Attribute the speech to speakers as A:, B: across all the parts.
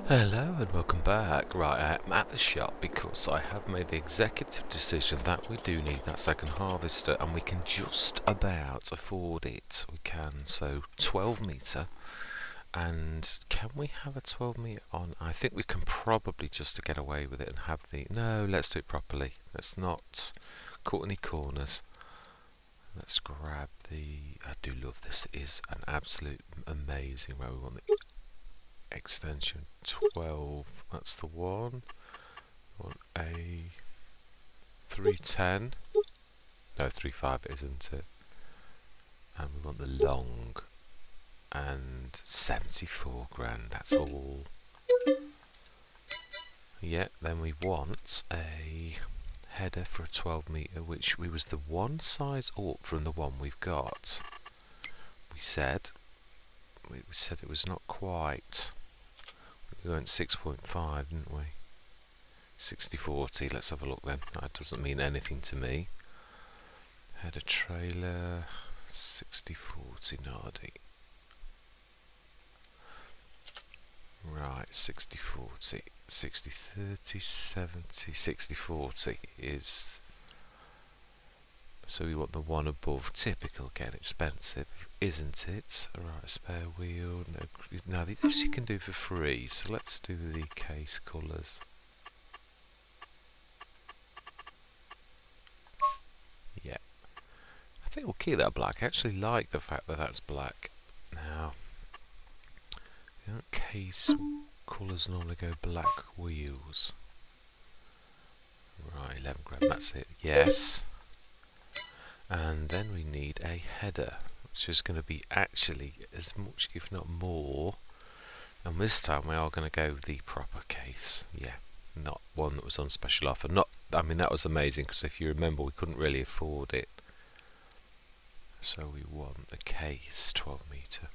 A: Hello and welcome back. Right, I'm at the shop because I have made the executive decision that we do need that second harvester and we can just about afford it. We can, so 12 metre. And can we have a 12 metre on? I think we can probably just to get away with it and have the... No, let's do it properly. Let's not cut any corners. Let's grab the... I do love this. It is an absolute amazing row. We want the extension 12, that's the one. We want a 310, no 35 isn't it, and we want the long, and 74 grand, that's all. Yeah, then we want a header for a 12 metre, which we was the one size up from the one we've got. We said it was not quite. We went 6.5, didn't we? 60/40, let's have a look then. That doesn't mean anything to me. Header trailer, 60/40 Nardi. Right, 60/40, 60/30, 70, 60/40 is... So we want the one above. Typical, again, expensive, isn't it? Right, spare wheel. No, this you can do for free. So let's do the case colours. Yeah, I think we'll keep that black. I actually like the fact that that's black. Now, case colours normally go black wheels. Right, 11 grand. That's it. Yes. And then we need a header, which is going to be actually as much, if not more. And this time we are going to go the proper case. Yeah, not one that was on special offer. I mean, that was amazing because if you remember, we couldn't really afford it. So we want the case 12 metre.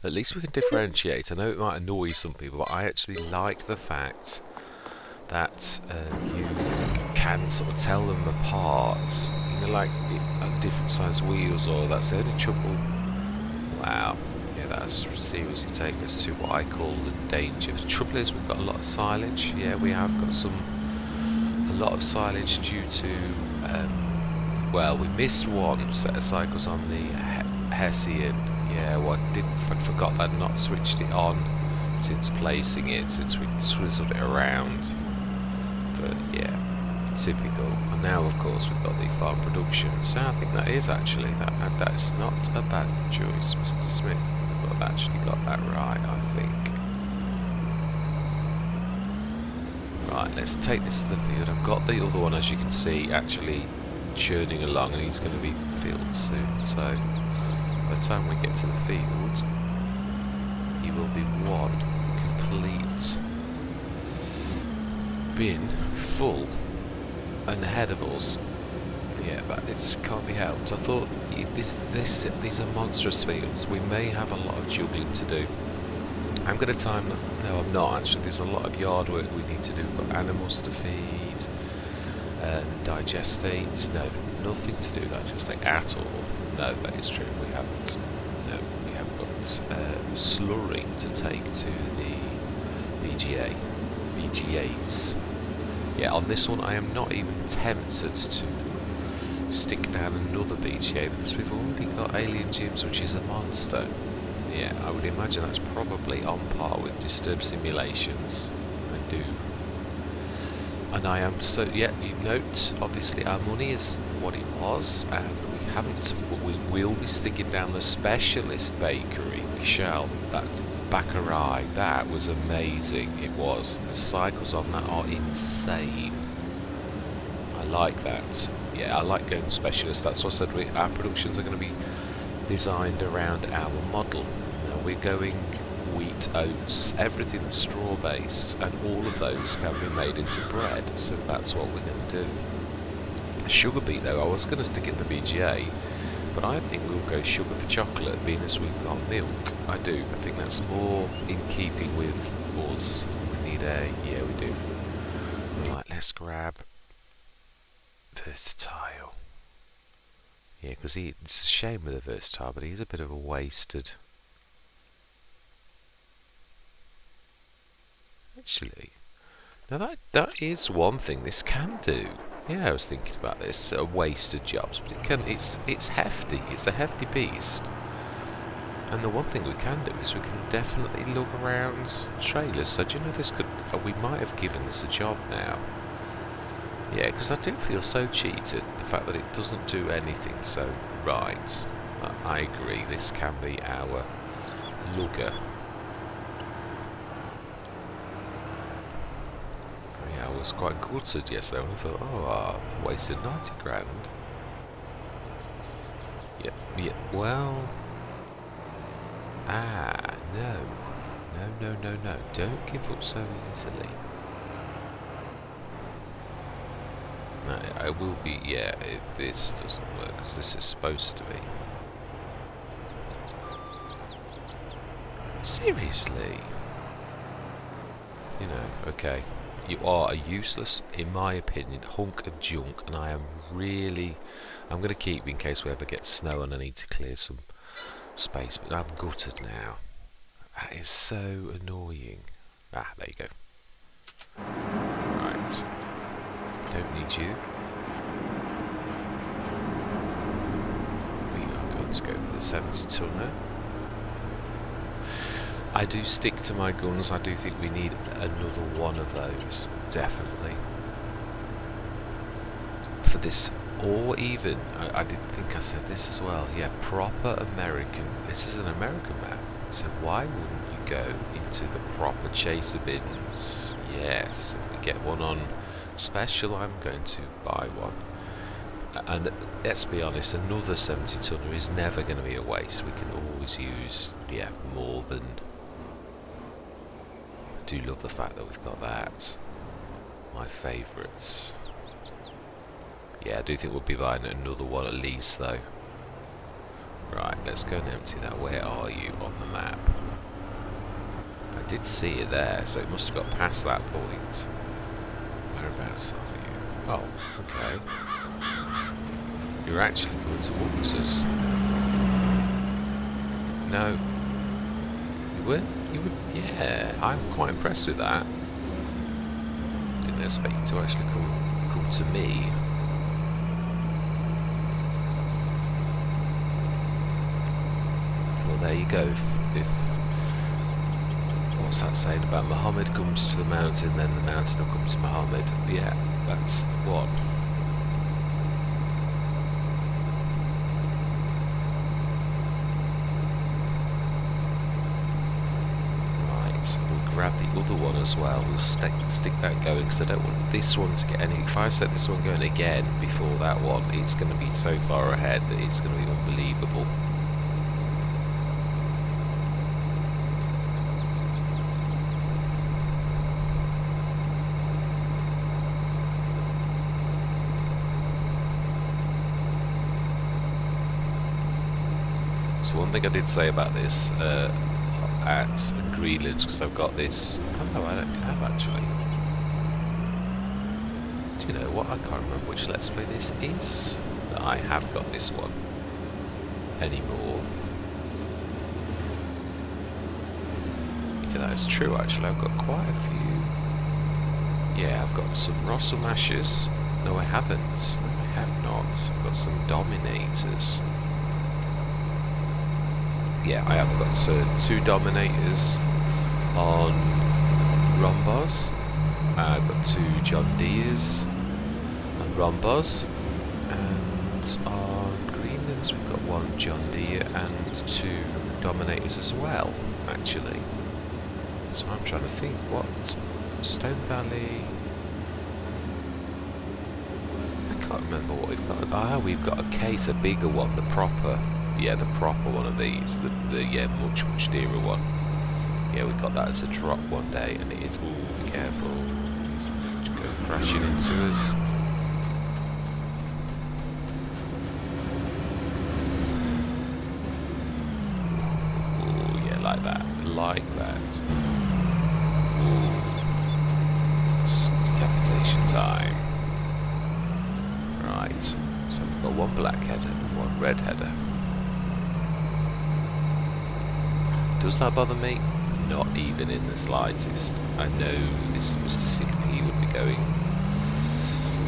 A: At least we can differentiate. I know it might annoy some people, but I actually like the fact that you can sort of tell them apart, you know, like different size wheels, or that's the only trouble. Wow, yeah, that's seriously taking us to what I call the danger. The trouble is we've got a lot of silage. Yeah, we have got a lot of silage due to, well, we missed one set of cycles on the Hessian. Yeah, well, I forgot that I'd not switched it on since placing it, since we swizzled it around. But yeah, typical. And now of course we've got the farm production, so I think that is actually that's not a bad choice, Mr. Smith. We've actually got that right, I think. Right, let's take this to the field. I've got the other one, as you can see, actually churning along, and he's going to be filled soon, so by the time we get to the field he will be one complete bin full and ahead of us. Yeah, but it can't be helped. I thought these are monstrous fields. We may have a lot of juggling to do. I'm going to time them. No, I'm not actually. There's a lot of yard work we need to do. We've got animals to feed, digestate. No, nothing to do digestate at all. No, that is true. We haven't. No, we have got slurry to take to the BGAs. Yeah, on this one I am not even tempted to stick down another BGA because we've already got AliEN JiMs, which is a monster. Yeah, I would imagine that's probably on par with Disturb Simulations. I do. And I am so, yeah, you note, obviously our money is what it was, and we haven't, but we will be sticking down the specialist bakery. We shall. That Baccarat, that was amazing. It was. The cycles on that are insane. I like that. Yeah, I like going specialist. That's what I said. Our productions are going to be designed around our model. Now we're going wheat, oats, everything that's straw based, and all of those can be made into bread. So that's what we're going to do. Sugar beet, though, I was going to stick in the BGA. But I think we'll go sugar for chocolate, being as we've got milk. I do. I think that's more in keeping with us. We need yeah, we do. Right, let's grab versatile. Yeah, because it's a shame with a versatile, but he's a bit of a wasted Actually, now that is one thing this can do. Yeah, I was thinking about this. Wasted jobs, but it's hefty. It's a hefty beast. And the one thing we can do is we can definitely look around trailers. So do you know this could? We might have given this a job now. Yeah, because I do feel so cheated. The fact that it doesn't do anything. So right, I agree. This can be our lugger. Yeah, I was quite gutted yesterday when I thought, oh, I wasted 90 grand. Yeah. Well. No. Don't give up so easily. No, I will be, yeah, if this doesn't work, because this is supposed to be. Seriously? You know, okay. You are a useless, in my opinion, hunk of junk, and I'm going to keep you in case we ever get snow and I need to clear some space, but I'm gutted now. That is so annoying. There you go. Right. Don't need you. We are going to go for the 70 tonner. I do stick to my guns. I do think we need another one of those, definitely. For this, or even, I did think I said this as well, yeah, proper American. This is an American map, so why wouldn't you go into the proper chaser bins? Yes, if we get one on special, I'm going to buy one. And let's be honest, another 70 tonner is never going to be a waste. We can always use, yeah, more than. I do love the fact that we've got that. My favourites. Yeah, I do think we'll be buying another one at least, though. Right, let's go and empty that. Where are you on the map? I did see it there, so it must have got past that point. Whereabouts are you? Oh, okay. You're actually going towards us. No. You were? Yeah, I'm quite impressed with that. Didn't expect you to actually come to me. Well, there you go. If what's that saying about Muhammad comes to the mountain, then the mountain will come to Muhammad? Yeah, that's the one. We'll grab the other one as well. We'll stick that going because I don't want this one to get any. If I set this one going again before that one, it's going to be so far ahead that it's going to be unbelievable. So one thing I did say about this at Greenlands, because I've got this. Oh no, I don't have actually. Do you know what? I can't remember which Let's Play this is. That I have got this one anymore. Yeah, that is true. Actually, I've got quite a few. Yeah, I've got some Russell Mashers. No, I haven't. No, I have not. I've got some Dominators. Yeah, I have got 2 Dominators on Rhombos. I've got 2 John Deeres on Rhombos, and on Greenlands we've got 1 John Deere and 2 Dominators as well, actually. So I'm trying to think what Stone Valley. I can't remember what we've got. We've got a case, a bigger one, the proper. Yeah, the proper one of these, the yeah, much dearer one. Yeah, we got that as a drop one day, and it is. Ooh, be careful! It's going to go crashing into us. Ooh, yeah, like that, Ooh, it's decapitation time. Right, so we've got 1 black header and 1 red header. Does that bother me? not even in the slightest. I know this Mr. CP would be going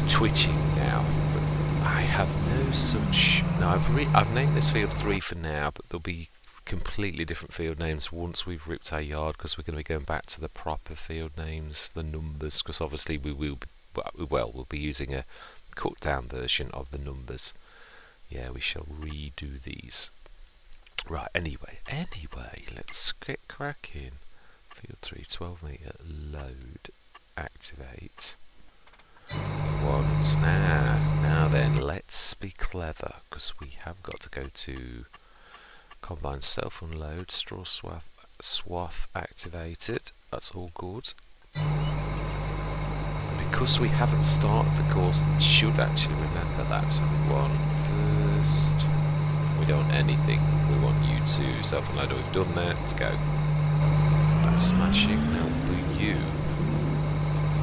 A: twitching now, but I have no such. Now I've named this field 3 for now, but there'll be completely different field names once we've ripped our yard, because we're going to be going back to the proper field names, the numbers, because obviously we'll be using a cut down version of the numbers. Yeah, we shall redo these. Right, anyway, let's get cracking. Field 3, 12 metre, load, activate. Once now then, let's be clever, because we have got to go to combine self unload, straw swath activated. That's all good. Because we haven't started the course, it should actually remember that. So we want first. We don't want anything. We want you to self unload. We've done that. Let's go. That's smashing. Now for you,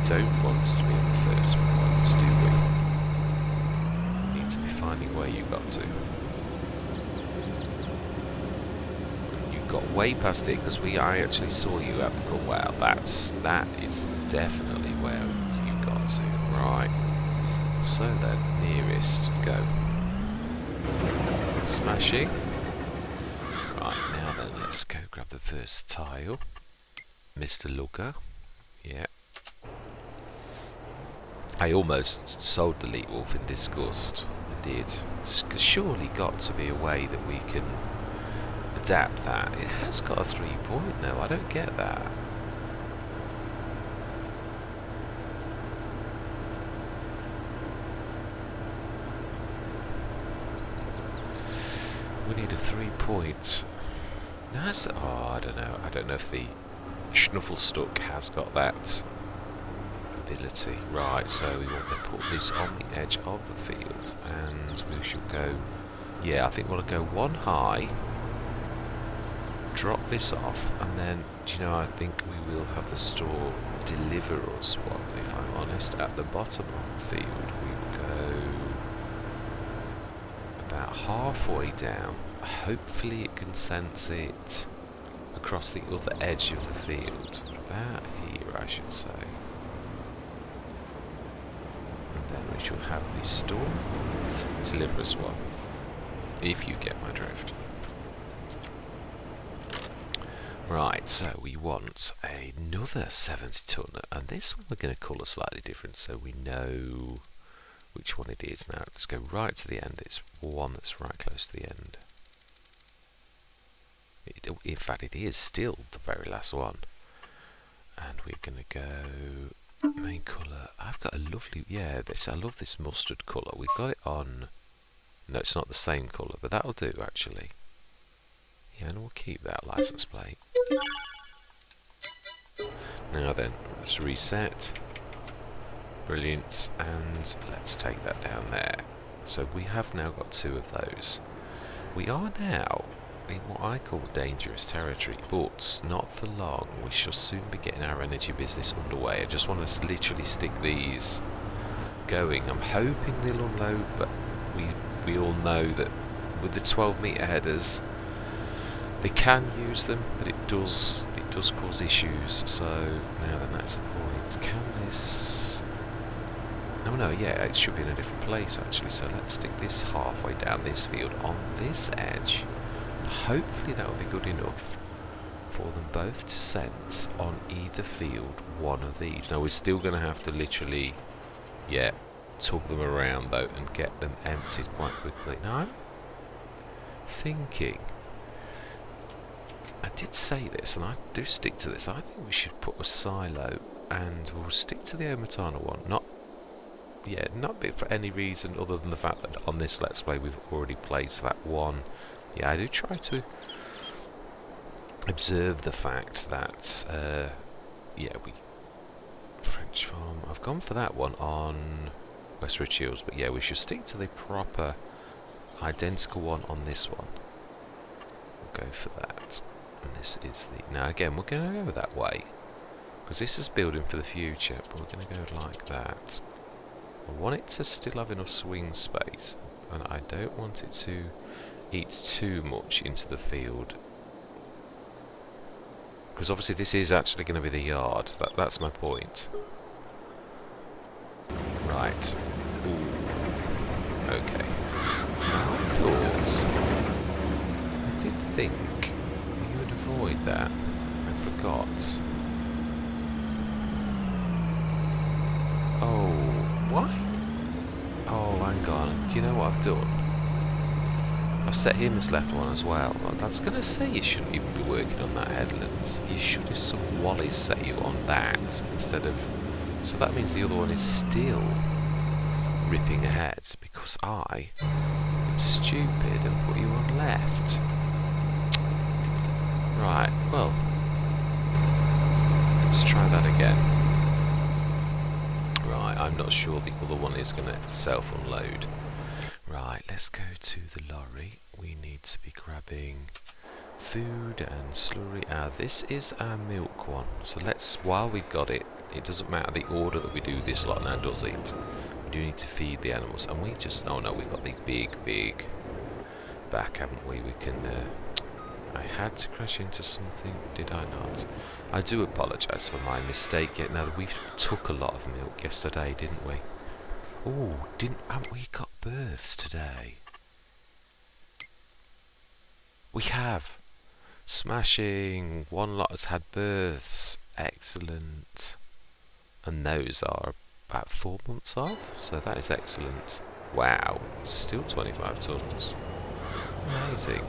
A: don't want to be in the first ones, do we? Need to be finding where you got to. You got way past it because I actually saw you at the cut. Wow, that is definitely where you got to. Right. So then, nearest, go. Smashing. Right, now then, let's go grab the first tile. Mr. Lugger. Yeah. I almost sold the Elite Wolf in disgust. I did. It's surely got to be a way that we can adapt that. It has got a 3-point though. I don't get that. We need a 3-point. No, that's, I don't know. I don't know if the Schnufflestuck has got that ability. Right, so we want to put this on the edge of the field, and we should go. Yeah, I think we'll go one high, drop this off, and then, do you know, I think we will have the store deliver us one, if I'm honest. At the bottom of the field, we go about halfway down. Hopefully it can sense it across the other edge of the field. About here, I should say. And then we should have the store deliver us one. If you get my drift. Right, so we want another 70 tonner, and this one we're going to colour slightly different so we know which one it is. Now let's go right to the end. It's one that's right close to the end. In fact, it is still the very last one. And we're going to go main colour. I've got a lovely, I love this mustard colour. We've got it on. No, it's not the same colour, but that'll do actually. Yeah, and we'll keep that license plate. Now then, let's reset. Brilliant, and let's take that down there. So we have now got 2 of those. We are now in what I call dangerous territory, but not for long. We shall soon be getting our energy business underway. I just want to literally stick these going. I'm hoping they'll unload, but we all know that with the 12-metre headers, they can use them, but it does cause issues. So now then, that's the point. Can this? Oh no, yeah, it should be in a different place actually. So let's stick this halfway down this field on this edge. And hopefully that will be good enough for them both to sense on either field one of these. Now we're still going to have to literally, tug them around though and get them emptied quite quickly. Now I'm thinking, I did say this and I do stick to this, I think we should put a silo and we'll stick to the Omatana one. Not for any reason other than the fact that on this Let's Play we've already placed that one. Yeah, I do try to observe the fact that, we French Farm. I've gone for that one on Westridge Hills, but yeah, we should stick to the proper identical one on this one. We'll go for that. And this is the. Now again, we're going to go that way because this is building for the future, but we're going to go like that. I want it to still have enough swing space, and I don't want it to eat too much into the field Because obviously this is actually going to be the yard. That's my point. Right. Ooh. Okay. Now I did think you would avoid that. I forgot. Oh, why? Oh, hang on. Do you know what I've done? I've set him as left one as well. Well, that's going to say you shouldn't even be working on that headlands. You should have some Wallis set you on that instead of... So that means the other one is still ripping ahead because I been stupid and put you on left. Right, well, let's try that again. Right, I'm not sure the other one is going to self-unload. Right, let's go to the lorry. We need to be grabbing food and slurry. This is our milk one. So let's, while we've got it, it doesn't matter the order that we do this lot now, does it? We do need to feed the animals. And we just, oh no, we've got the big back, haven't we? We can, I had to crash into something, did I not? I do apologise for my mistake. Yet now we took a lot of milk yesterday, didn't we? Oh, haven't we got births today? We have. Smashing. One lot has had births. Excellent. And those are about 4 months off, so that is excellent. Wow, still 25 tons. Amazing.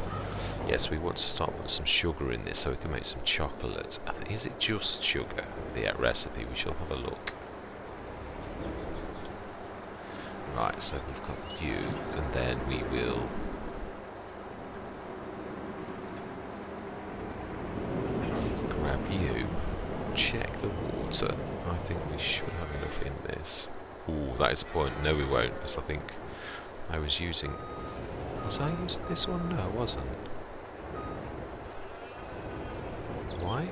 A: Yes, we want to start putting some sugar in this so we can make some chocolate. Is it just sugar? The recipe, we shall have a look. Right, so we've got you, and then we will grab you, check the water. I think we should have enough in this. Ooh, that is a point. No, we won't, because I think I was using... Was I using this one? No, I wasn't. Why?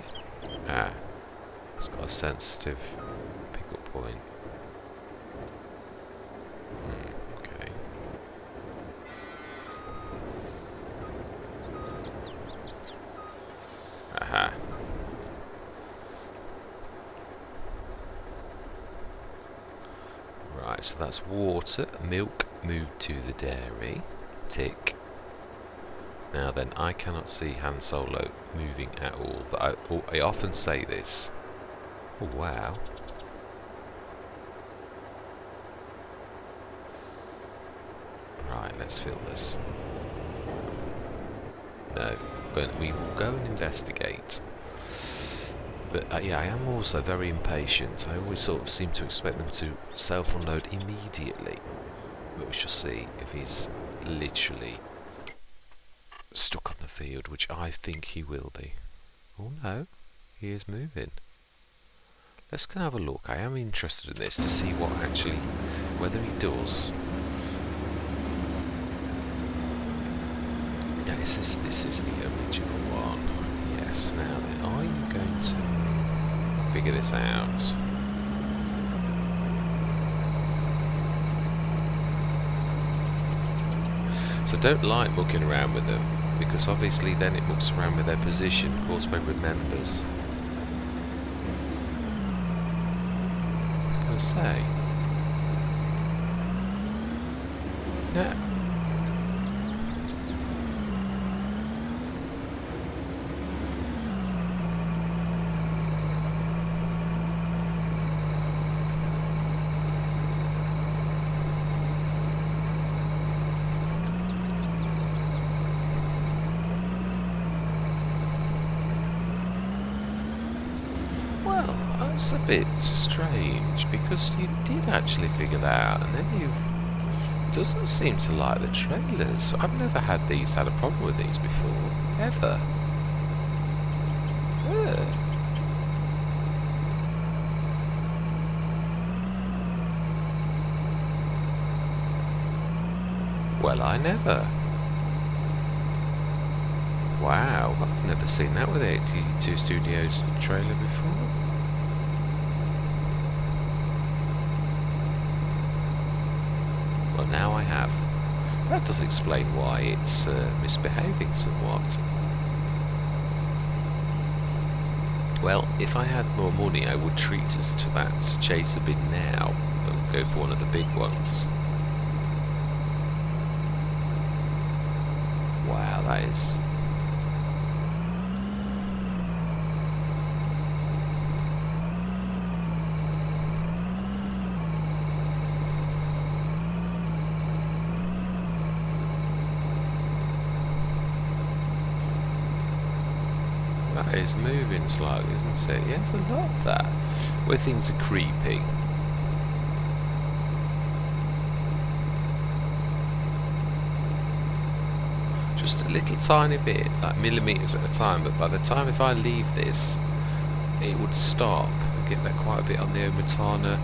A: It's got a sensitive pickup point. Okay. Aha. Right, so that's water. Milk moved to the dairy. Tick. Now then, I cannot see Han Solo moving at all, but I often say this. Oh, wow. Right, let's fill this. No, but we will go and investigate. But yeah, I am also very impatient. I always sort of seem to expect them to self-unload immediately. But we shall see if he's literally stuck on the field, which I think he will be. Oh no, he is moving. Let's go and have a look. I am interested in this to see what actually, whether he does. Yeah, this is the original one. Yes, now then, are you going to figure this out? So don't like mucking around with them, because obviously then it mucks around with their position. Of course, when remembers. I was going to say. No. That's a bit strange, because you did actually figure that out, and then you doesn't seem to like the trailers. I've never had a problem with these before, ever. Yeah. Well, I never. Wow, I've never seen that with 82 Studios trailer before. Well, now I have. That does explain why it's misbehaving somewhat. Well, if I had more money, I would treat us to that chaser bin now and go for one of the big ones. Wow, that is... That is moving slightly, isn't it? Yeah, there's a lot of that. Where things are creeping. Just a little tiny bit, like millimetres at a time, but by the time if I leave this, it would stop. We get that quite a bit on the Omatana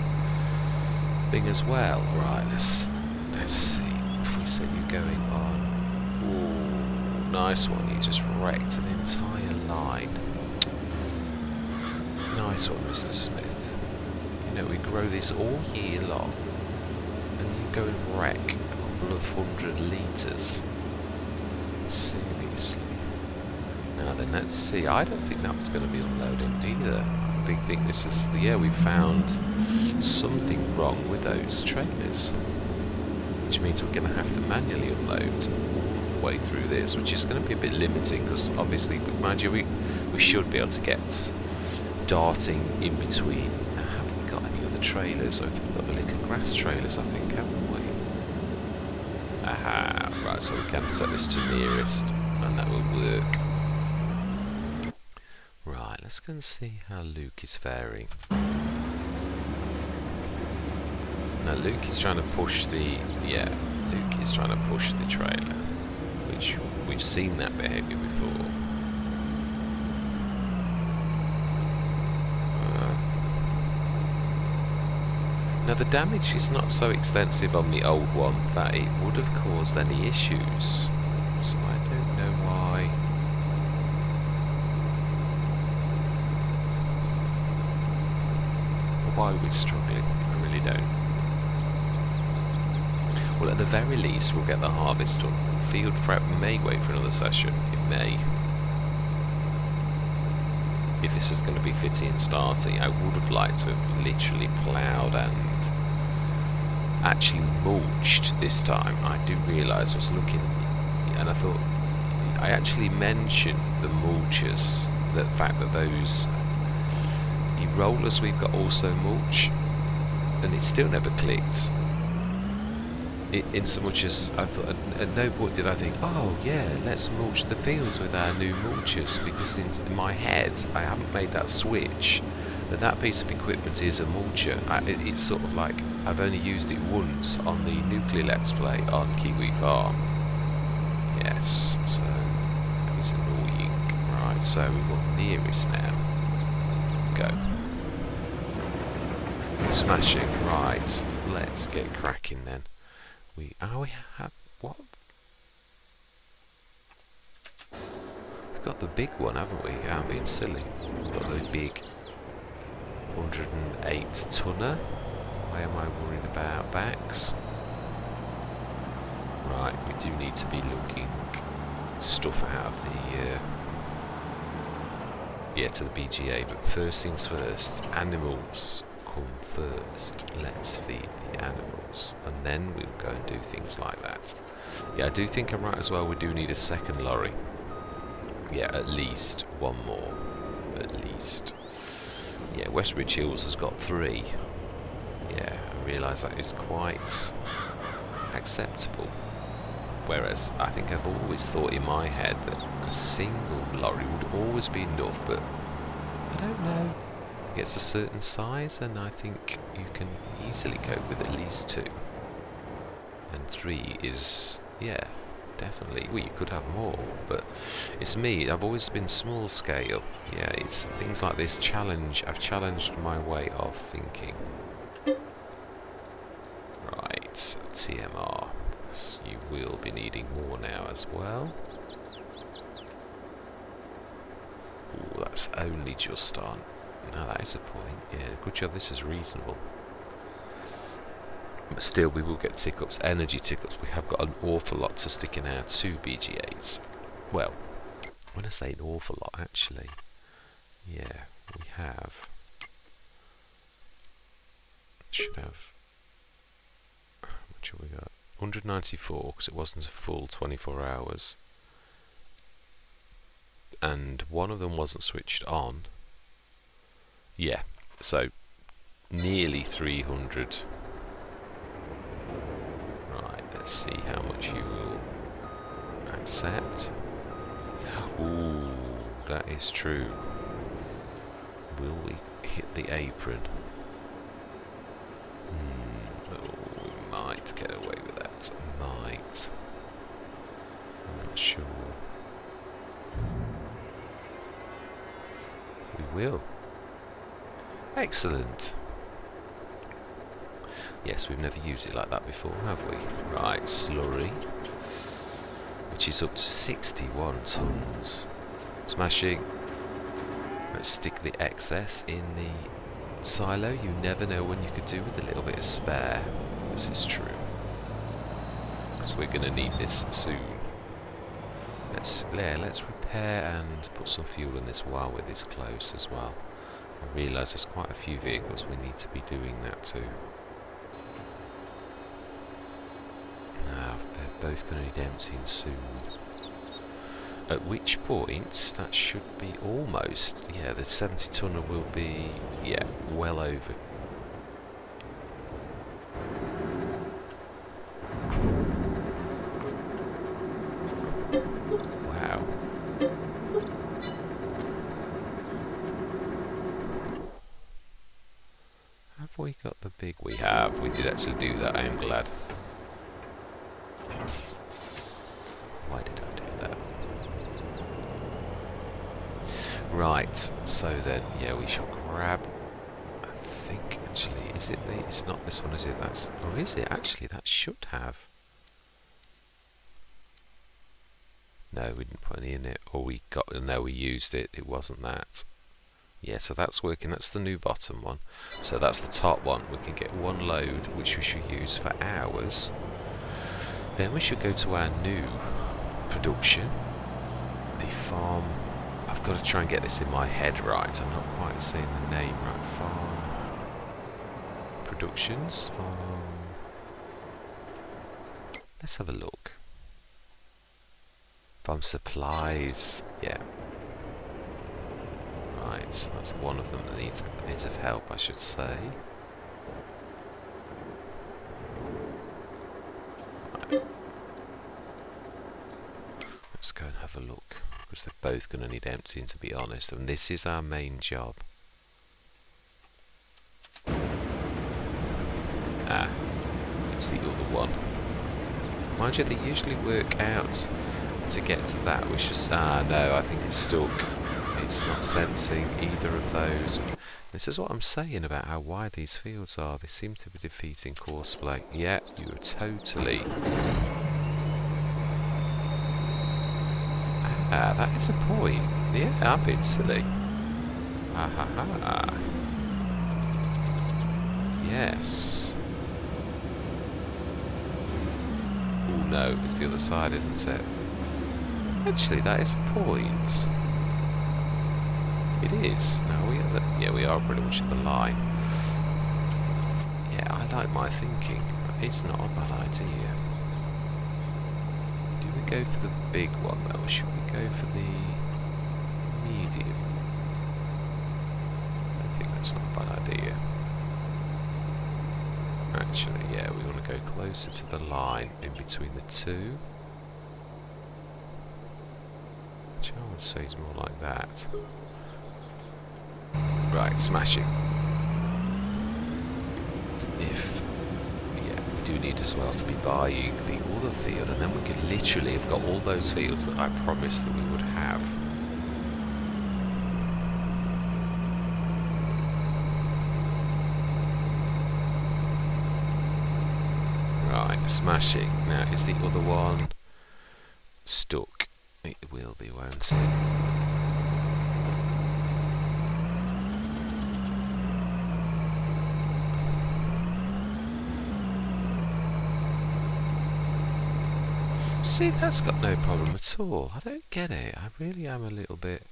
A: thing as well. Right, let's see. If we say you're going on... Ooh, nice one. You just wrecked an entire line. Nice one, Mr. Smith. You know, we grow this all year long, and you go and wreck a couple of 100 litres. Seriously. Now then, let's see. I don't think that was going to be unloading either. I think this is... Yeah, we found something wrong with those trailers, which means we're going to have to manually unload all the way through this, which is going to be a bit limiting because obviously, mind you, we should be able to get darting in between. Now, have we got any other trailers? We've got the little grass trailers, I think, haven't we? Aha, right, so we can set this to nearest and that will work. Right, let's go and see how Luke is faring. Now Luke is trying to push the... Yeah, Luke is trying to push the trailer, which we've seen that behaviour before. Now the damage is not so extensive on the old one that it would have caused any issues, so I don't know why. Or why we're struggling, I really don't. Well, at the very least we'll get the harvest done. Field prep may wait for another session, it may. If this is going to be fitting and starting, I would have liked to have literally ploughed and actually mulched this time. I do realise I was looking and I thought I actually mentioned the mulchers, the fact that those rollers we've got also mulch, and it still never clicked. In so much as I thought, at no point did I think, oh yeah, let's mulch the fields with our new mulchers, because in my head I haven't made that switch that piece of equipment is a mulcher. It's sort of like I've only used it once on the nuclear let's play on Kiwi Farm. Yes, so that is annoying. Right, so we've got nearest now. Go. Smashing. Right, let's get cracking then. We have what? We've got the big one, haven't we? Yeah, I'm being silly. We've got the big 108 tonner. Why am I worried about backs? Right, we do need to be looking stuff out of the to the BGA. But first things first, animals come first. Let's feed the animals, and then we'll go and do things like that. Yeah, I do think I'm right as well. We do need a second lorry. Yeah, at least one more. At least. Yeah, Westridge Hills has got 3. Yeah, I realise that is quite acceptable. Whereas I think I've always thought in my head that a single lorry would always be enough, but I don't know. It gets a certain size, and I think you can easily cope with at least 2. And 3 is, yeah, definitely. Well, you could have more, but it's me. I've always been small scale. Yeah, it's things like this challenge. I've challenged my way of thinking. Right, TMR. So you will be needing more now as well. Ooh, that's only just on. Now that is a point. Yeah, good job. This is reasonable. But still, we will get tick-ups, energy tick-ups. We have got an awful lot to stick in our 2 BGAs. Well, when I say an awful lot, actually, Yeah, we have. Should have. How much have we got? 194, because it wasn't a full 24 hours. And one of them wasn't switched on. Yeah, so nearly 300. Right, let's see how much you will accept. Ooh, that is true. Will we hit the apron? Oh, we might get away with that. Might. I'm not sure. We will. Excellent. Yes, we've never used it like that before, have we? Right, slurry, which is up to 61 tons. Smashing. Let's stick the excess in the silo. You never know when you could do with a little bit of spare. This is true. Because we're going to need this soon. Let's repair and put some fuel in this while we're this close as well. I realise there's quite a few vehicles we need to be doing that to. They're both going to need emptying soon. At which point, that should be almost, yeah, the 70 tonner will be, yeah, well over. Wow. Have we got the big? We have. We did actually do that, I am glad. Why did I do that? Right, so then, yeah, we shall grab, I think, actually, is it the, it's not this one, is it? That's, or is it? Actually, that should have. No, we didn't put any in it, or we got, no, we used it, it wasn't that. Yeah, so that's working, that's the new bottom one. So that's the top one, we can get one load, which we should use for hours. Then we should go to our new production, the farm. I've got to try and get this in my head right. I'm not quite saying the name right. Farm Productions. Farm. Let's have a look. Farm Supplies. Yeah. Right. So that's one of them that needs a bit of help, I should say. Right. Let's go and have a look. Because they're both going to need emptying, to be honest, and this is our main job. Ah, it's the other one. Mind you, they usually work out to get to that, which is, no, I think it's stuck. It's not sensing either of those. This is what I'm saying about how wide these fields are. They seem to be defeating course play. Yeah, you are totally... Ah, that is a point. Yeah, I'm being silly. Ha ha ha. Yes. Oh no, it's the other side, isn't it? Actually, that is a point. It is. No, we are. Yeah, we are pretty much at the line. Yeah, I like my thinking. It's not a bad idea. Do we go for the big one though, or should we go for the medium? I think that's not a bad idea. Actually, yeah, we want to go closer to the line in between the two. Which I would say is more like that. Right, smashing. If, yeah, we do need as well to be buying the other field, and then we could literally have got all those fields that I promised that we would have. Right, smashing. Now, is the other one stuck? It will be, won't it? See, that's got no problem at all. I don't get it. I really am a little bit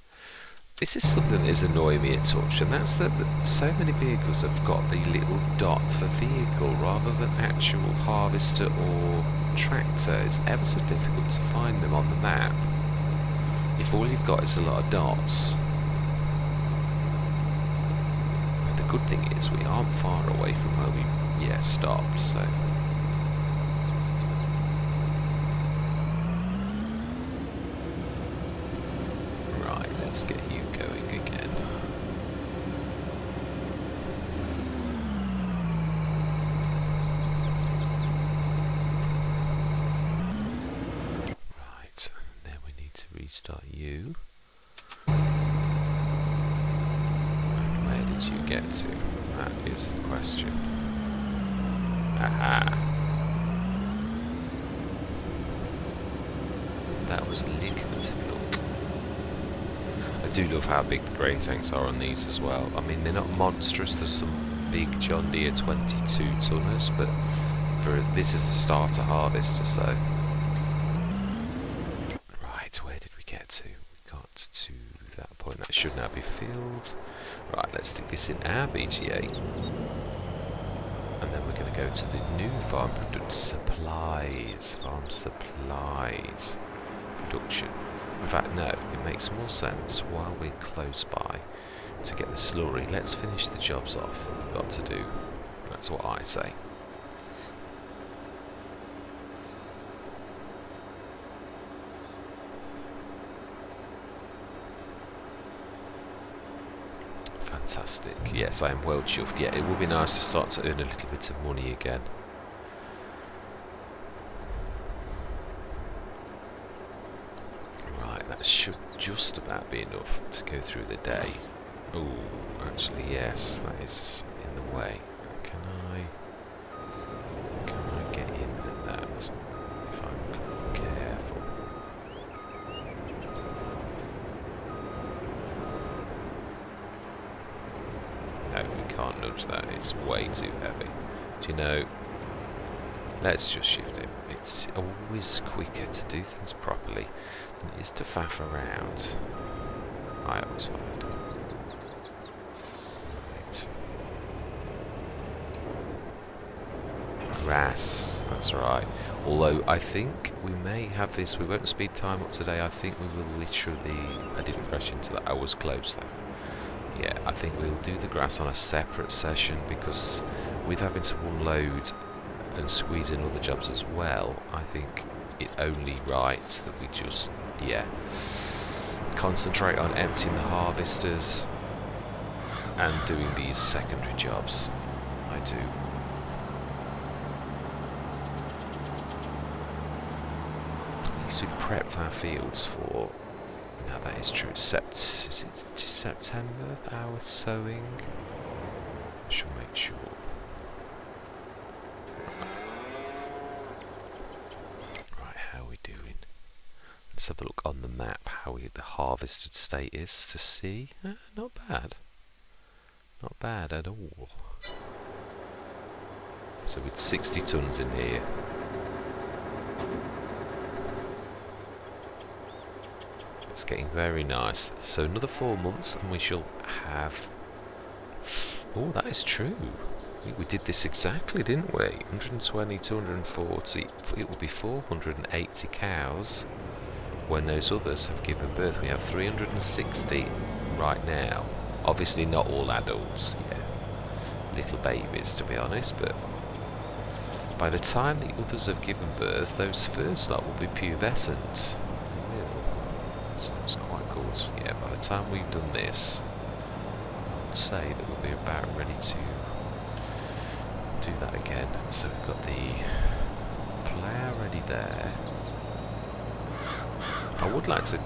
A: This is something that is annoying me a touch, and that's that so many vehicles have got the little dot for vehicle rather than actual harvester or tractor. It's ever so difficult to find them on the map if all you've got is a lot of dots. But the good thing is we aren't far away from where we stopped, so... Right, let's get you going again. Right, then we need to restart you. And where did you get to? That is the question. Aha! That was a little bit of luck. I do love how big the grain tanks are on these as well. I mean, they're not monstrous. There's some big John Deere 22 tonners, but this is a starter harvester, so... Right, where did we get to? We got to that point. That should now be filled. Right, let's stick this in our BGA. And then we're going to go to the new farm supplies. Farm supplies production. In fact, no, it makes more sense while we're close by to get the slurry. Let's finish the jobs off that we've got to do. That's what I say. Fantastic. Yes, I am well chuffed. Yeah, it would be nice to start to earn a little bit of money again. Right, that should just about be enough to go through the day. Oh, actually, yes, that is in the way. Can I get in at that if I'm careful? No, we can't nudge that. It's way too heavy. Do you know? Let's just shift it. It's always quicker to do things properly than it is to faff around. I always find. Right. Grass, that's right. Although I think we may have this, we won't speed time up today. I think we will literally, I didn't crash into that, I was close though. Yeah, I think we'll do the grass on a separate session because with having to unload and squeeze in other jobs as well, I think it only right that we just, concentrate on emptying the harvesters and doing these secondary jobs. I do. At least we've prepped our fields for... Now that is true. Is it September, our sowing? I shall make sure. Right, how are we doing? Let's have a look on the map how the harvested state is to see. Not bad. Not bad at all. So with 60 tons in here. It's getting very nice. So another 4 months and we shall have... Oh, that is true. We did this exactly, didn't we? 120, 240. It will be 480 cows when those others have given birth. We have 360 right now. Obviously not all adults, little babies to be honest, but by the time the others have given birth, those first lot will be pubescent. They will. So it's quite good. Yeah, by the time we've done this, I'd say that we'll be about ready to do that again. So we've got the plough ready there. I would like to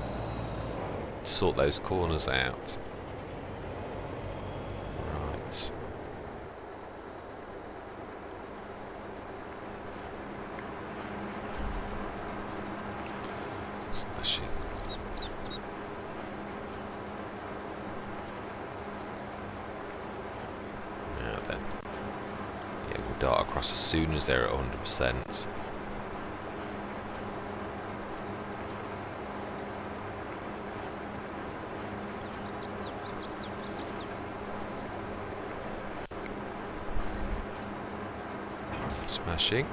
A: sort those corners out. Right. Smashing. Now then. Yeah, we'll dart across as soon as they're at 100%. Smashing.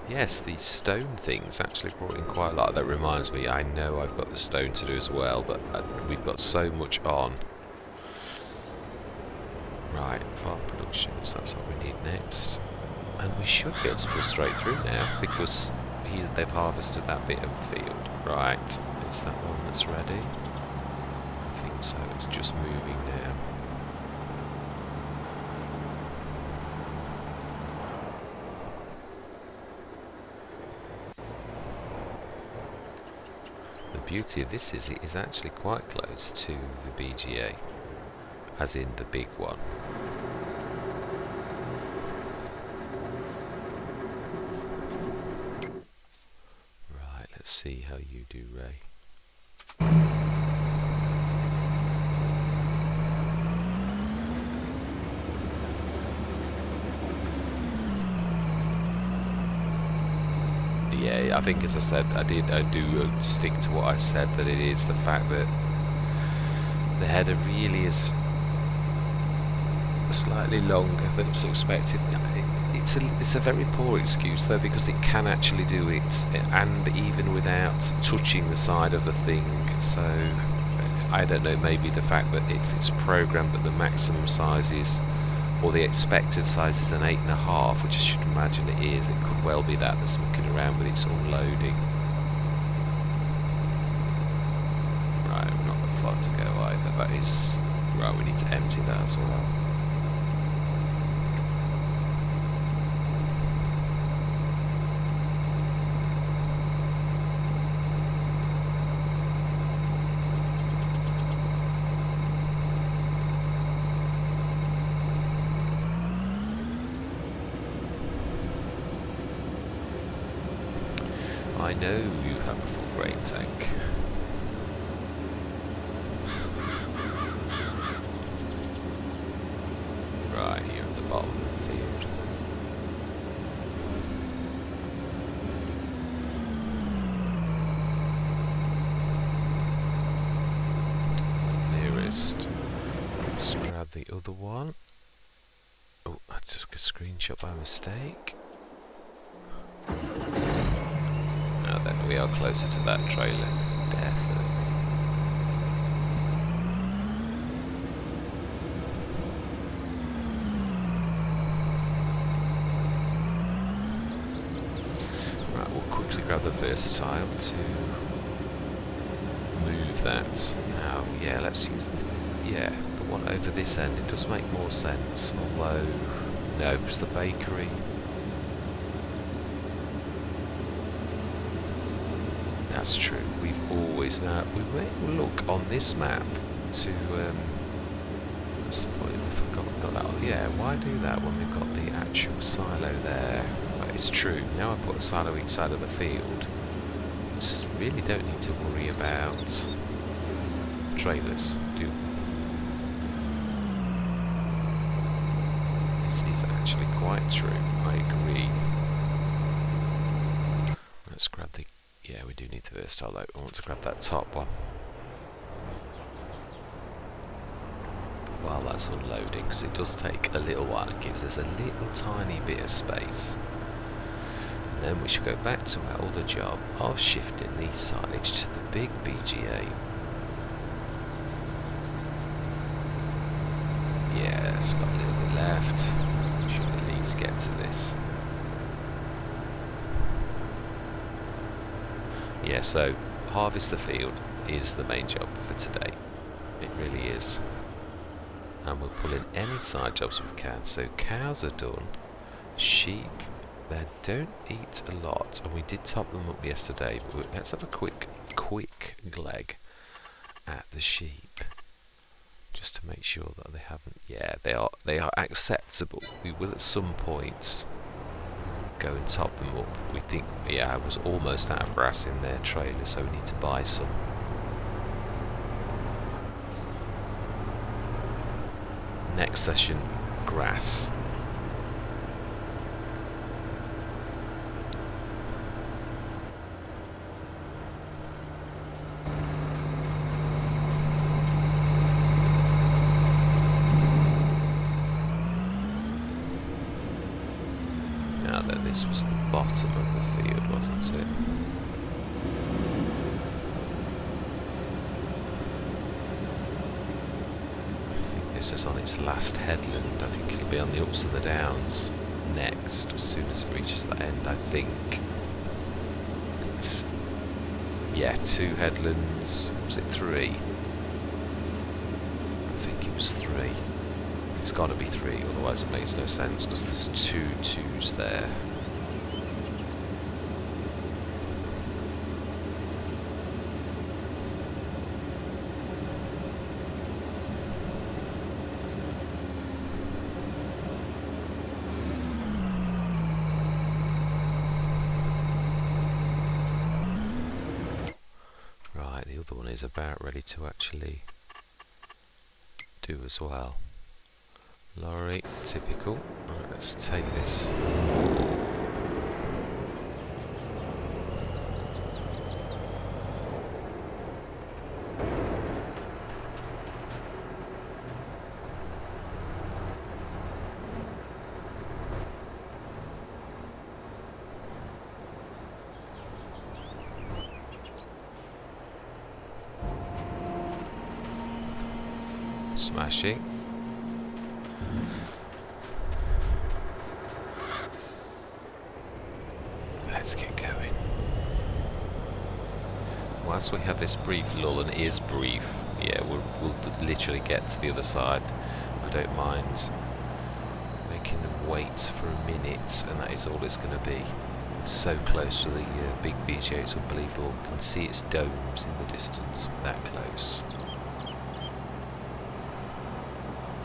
A: Yes, the stone things actually brought in quite a lot. That reminds me, I know I've got the stone to do as well, but we've got so much on. Right, farm productions, that's what we need next. And we should be able to pull straight through now, because they've harvested that bit of the field. Right, is that one that's ready? I think so, it's just moving now. The beauty of this is it is actually quite close to the BGA, as in the big one. Right, let's see how you do, Ray. Yeah, I think, as I said, I do stick to what I said, that it is the fact that the header really is slightly longer than it's expected. It's a very poor excuse though, because it can actually do it, and even without touching the side of the thing. So I don't know, maybe the fact that if it's programmed that the maximum size is, or the expected size is an 8.5, which I should imagine it is, it could well be that that's mucking around with its unloading. Right, we've not got far to go either. That is right, we need to empty that as well. I know you have a full grain tank. Right here at the bottom of the field. Nearest. Let's grab the other one. Oh, I took a screenshot by mistake. Then we are closer to that trailer, definitely. Right, we'll quickly grab the versatile to move that. Now, yeah, let's use the one over this end. It does make more sense, although no, it's the bakery. That's true. We've always now. We may look on this map to. What's the point? We forgot we got that on. Yeah, why do that when we've got the actual silo there? But it's true. Now I put a silo each side of the field. Just really don't need to worry about trailers, do we? This is actually quite true. I agree. Let's grab the. Yeah, we do need the versatile though. I want to grab that top one while that's unloading, because it does take a little while. It gives us a little tiny bit of space, and then we should go back to our other job of shifting the silage to the big BGA. Yeah, it's got a little bit left. We should at least get to this. Yeah, so harvest the field is the main job for today. It really is. And we'll pull in any side jobs we can. So cows are done. Sheep, they don't eat a lot, and we did top them up yesterday. But let's have a quick leg at the sheep, just to make sure that they haven't. Yeah, they are acceptable. We will at some point go and top them up. We think, yeah, I was almost out of grass in their trailer, so we need to buy some. Next session, grass. this was the bottom of the field, wasn't it? I think this is on its last headland. I think it'll be on the ups and the downs next, as soon as it reaches that end, I think. It's, yeah, 2 headlands. Was it 3? I think it was 3. It's got to be 3, otherwise it makes no sense, because there's 2 2s there. Right, the other one is about ready to actually do as well. Lorry, typical. Right, let's take this. Smashing. Let's get going. Whilst we have this brief lull, and it is brief, yeah, we'll literally get to the other side. I don't mind making them wait for a minute, and that is all it's going to be. So close to the big BJ, it's unbelievable. You can see its domes in the distance, that close.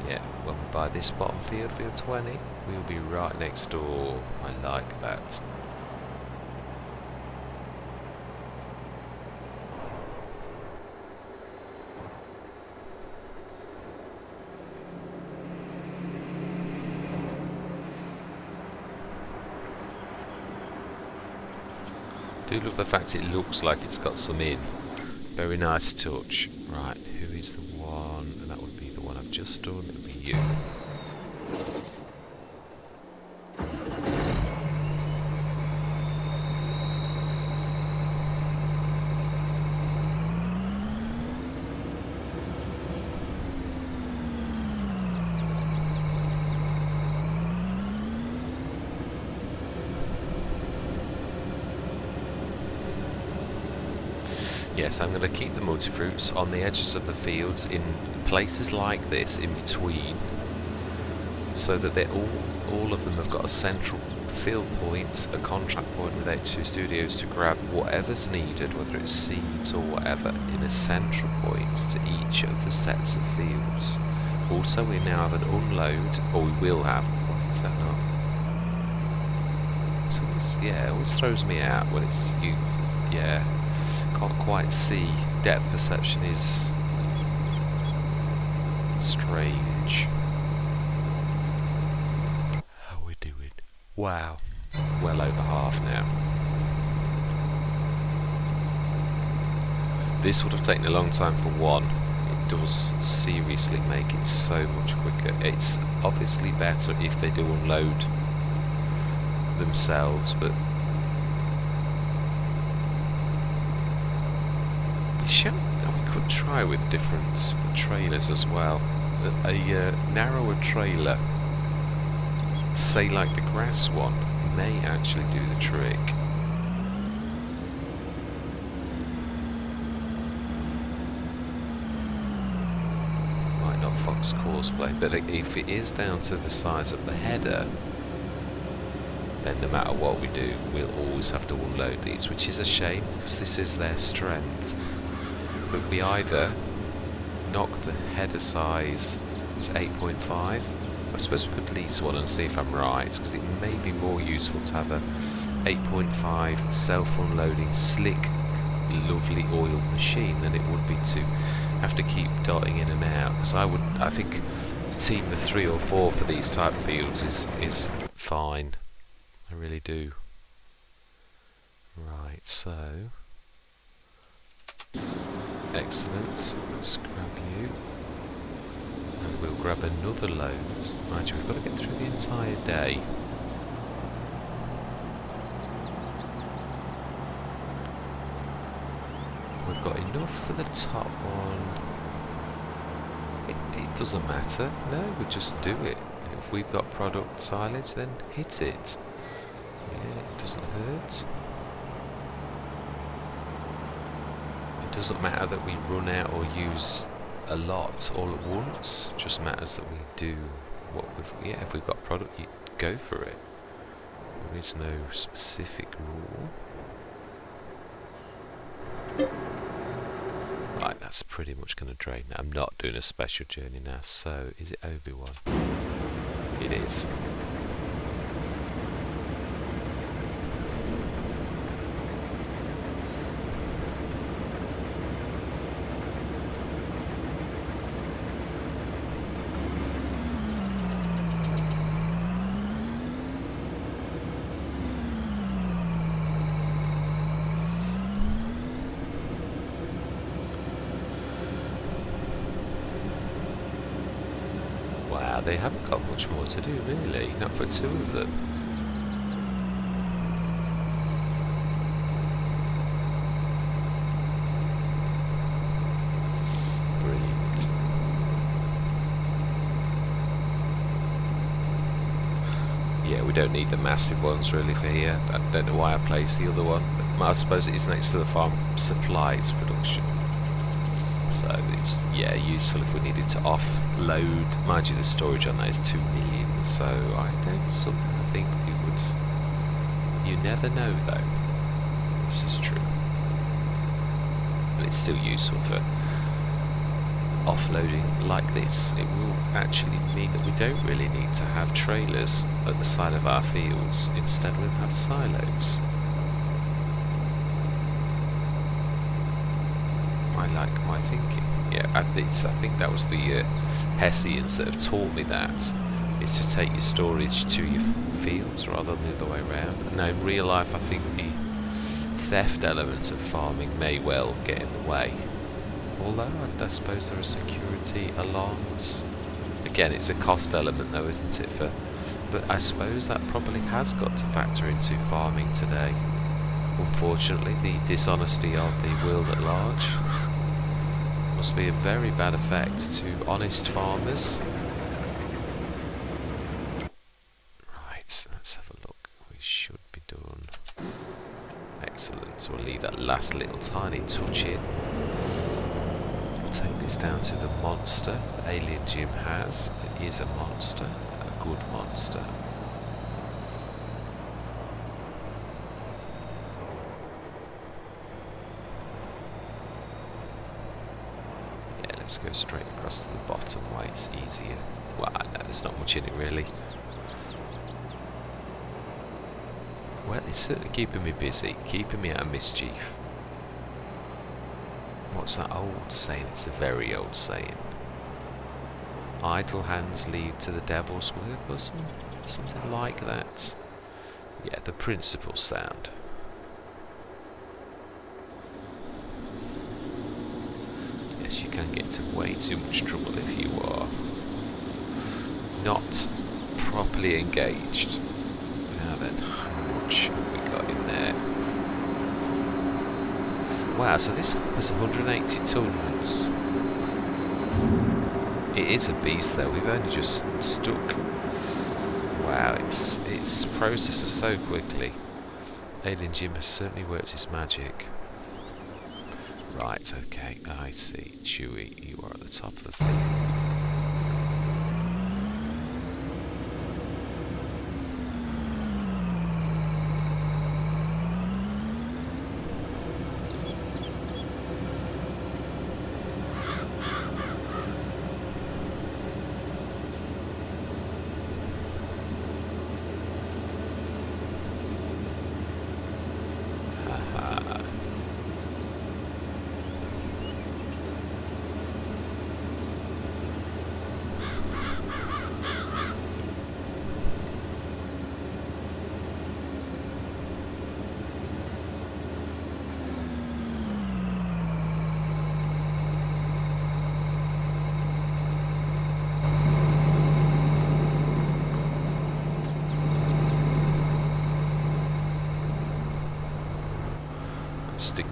A: Yeah, when we buy this bottom field, field 20, we'll be right next door. I like that. Do love the fact it looks like it's got some in. Very nice touch. Right, who is the one? And that would be the one I've just done. It would be you. Yes, I'm going to keep the multifruits on the edges of the fields in places like this, in between, so that they're all of them have got a central field point, a contract point with H2 Studios to grab whatever's needed, whether it's seeds or whatever, in a central point to each of the sets of fields. Also, we now have an unload, or we will have. Why is that not? It's always, yeah, it always throws me out when it's you. Yeah. Can't quite see. Depth perception is strange. How are we doing? Wow. Well over half now. This would have taken a long time for one. It does seriously make it so much quicker. It's obviously better if they do unload themselves, but we could try with different trailers as well. A narrower trailer, say like the grass one, may actually do the trick. Might not Fox Cosplay, but if it is down to the size of the header, then no matter what we do, we'll always have to unload these, which is a shame because this is their strength. But we either knock the header size to 8.5. I suppose we could lease one and see if I'm right, because it may be more useful to have a 8.5 self-unloading, slick, lovely oiled machine than it would be to have to keep darting in and out. Because I think a team of 3 or 4 for these type of fields is fine. I really do. Right, so excellent. Let's grab you. And we'll grab another load. Right, we've got to get through the entire day. got enough for the top one. It doesn't matter. No, we just do it. If we've got product silage, then hit it. Yeah, it doesn't hurt. It doesn't matter that we run out or use a lot all at once. It just matters that we do what we've... Yeah, if we've got product, you go for it. There is no specific rule. Right, that's pretty much going to drain that. I'm not doing a special journey now, so is it Obi-Wan? It is. Wow, they haven't got much more to do, really. Not for two of them. Brilliant. Yeah, we don't need the massive ones, really, for here. I don't know why I placed the other one. But I suppose it is next to the farm supplies production. So it's, yeah, useful if we needed to offload. Mind you, the storage on that is 2 million, so I don't somehow think we would... You never know, though. This is true. But it's still useful for offloading like this. It will actually mean that we don't really need to have trailers at the side of our fields. Instead, we'll have silos. I like my thinking. Yeah, I think that was the Hessians that have taught me that, is to take your storage to your fields rather than the other way around. Now in real life I think the theft elements of farming may well get in the way, although I suppose there are security alarms. Again, it's a cost element though, isn't it? But I suppose that probably has got to factor into farming today. Unfortunately, the dishonesty of the world at large must be a very bad effect to honest farmers. Right, let's have a look. We should be done. Excellent. So we'll leave that last little tiny touch in. We'll take this down to the monster that AliEN JiM has. It is a monster, a good monster. Let's go straight across to the bottom way, it's easier. Well, no, there's not much in it really. Well, it's certainly keeping me busy, keeping me out of mischief. What's that old saying? It's a very old saying. Idle hands lead to the devil's work or something like that. Yeah, the principle's sound. You can get into way too much trouble if you are not properly engaged. Now then, how much have we got in there? Wow, so this was 180 tons. It is a beast though, we've only just stuck. Wow, it's processes so quickly. AliEN JiM has certainly worked his magic. Right, okay, I see. Chewie, you are at the top of the thing.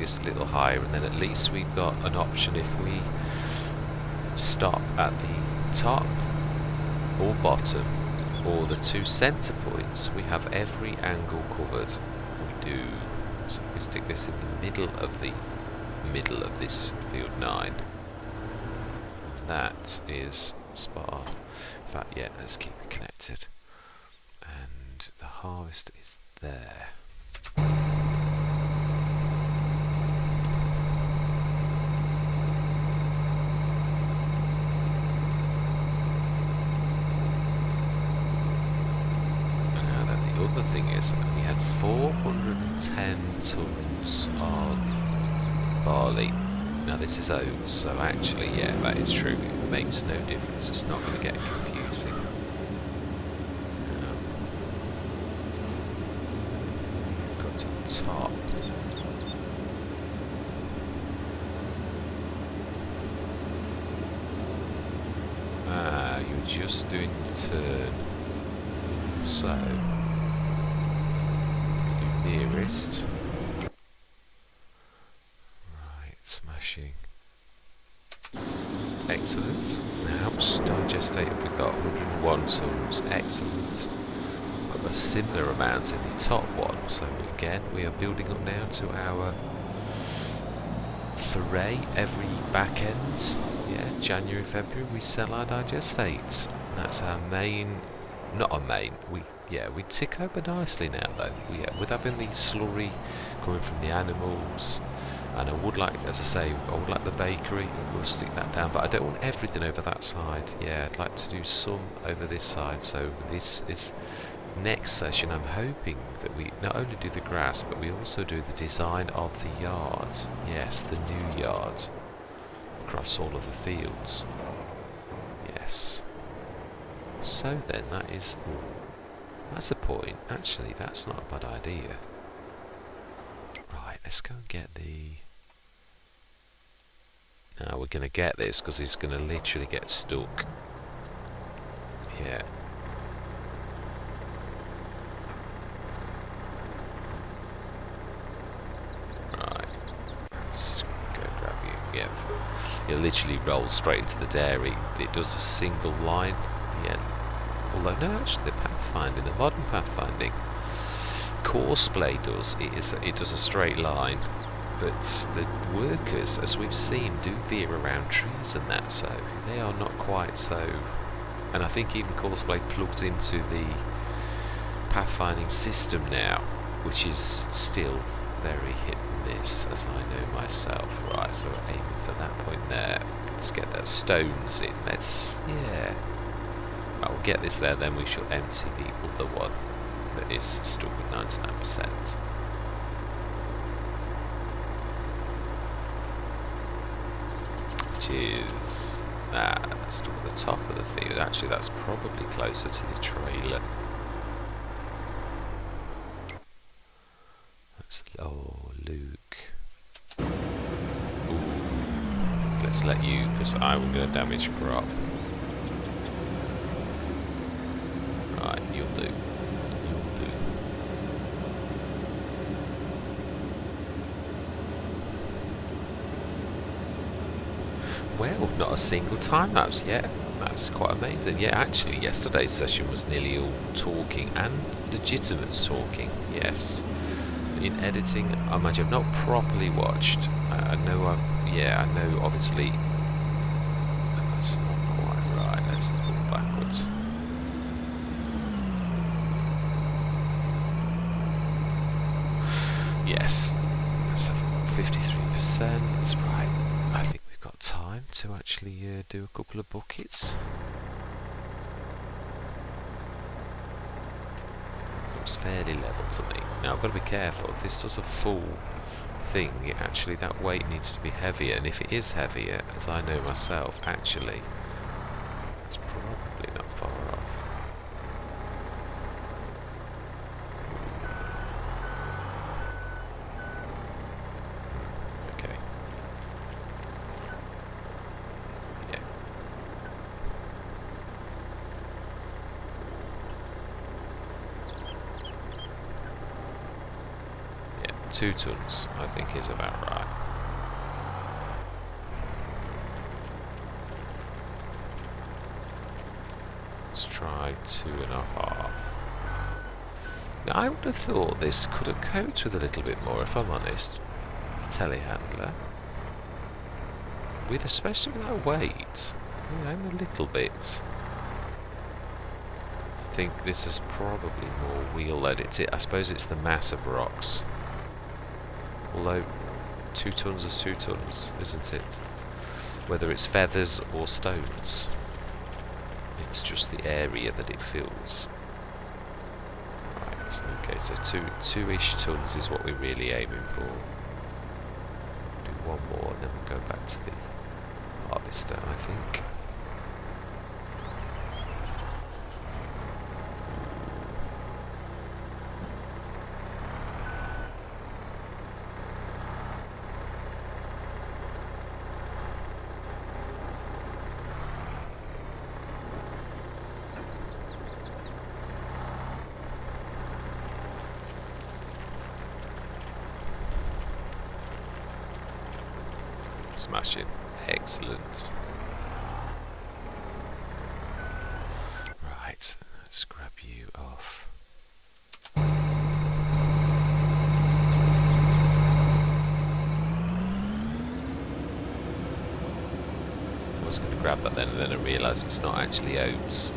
A: just a little higher, and then at least we've got an option if we stop at the top or bottom or the 2 center points, we have every angle covered. We do. So if we stick this in the middle of this field 9, that is spot on. In fact, yeah, let's keep it connected. And the harvest is there. The thing is, we had 410 tons of barley. Now this is oats, so actually, yeah, that is true. It makes no difference. It's not going to get confusing. Got to the top. You're just doing the turn. So. Nearest. Right, smashing. Excellent. How much digestate have we got? 101 tons. Excellent. Got a similar amount in the top one. So again, we are building up now to our foray every back end. Yeah, January, February, we sell our digestates. That's our main. Not our main. We tick over nicely now though. With having the slurry coming from the animals, and I would like, as I say, I would like the bakery. We'll stick that down, but I don't want everything over that side. Yeah, I'd like to do some over this side. So this is next session. I'm hoping that we not only do the grass, but we also do the design of the yard. Yes, the new yard across all of the fields. Yes. So then, that's a point. Actually, that's not a bad idea. Right, let's go and get the... Now we're going to get this because it's going to literally get stuck. Yeah. Right. Let's go grab you. Yeah. You literally roll straight into the dairy. It does a single line. Yeah. Although no, actually the pathfinding, the modern pathfinding, Courseplay does. It does a straight line, but the workers, as we've seen, do veer around trees and that, so they are not quite so. And I think even Courseplay plugs into the pathfinding system now, which is still very hit and miss, as I know myself. Right, so we're aiming for that point there. Let's get those stones in. Yeah. Right, we'll get this there, then we shall empty the other one that is stuck with 99%. Which is stuck at the top of the field. Actually, that's probably closer to the trailer. That's Luke. Ooh. Let's let you, because I will going to damage crop. Right, you'll do. You'll do. Well, not a single time lapse yet. That's quite amazing. Yeah, actually, yesterday's session was nearly all talking and legitimate talking. Yes. In editing, I imagine I've not properly watched. I know obviously. That's not quite right. Let's pull backwards. Yes, let's have 53%. Right, I think we've got time to actually do a couple of buckets. Looks fairly level to me. Now I've got to be careful. If this does a full thing, actually that weight needs to be heavier, and if it is heavier, as I know myself, actually, it's probably not far off. 2 tons, I think, is about right. Let's try 2.5. Now, I would have thought this could have coped with a little bit more, if I'm honest. A telehandler. Especially with that weight. Yeah, I'm a little bit. I think this is probably more wheel load. I suppose it's the mass of rocks. Although 2 tons is 2 tons, isn't it? Whether it's feathers or stones. It's just the area that it fills. Right, okay, so 2-ish tons is what we're really aiming for. Do one more and then we'll go back to the harvester, I think. Smashing. Excellent. Right, let's grab you off. I was going to grab that then, and then I realised it's not actually oats.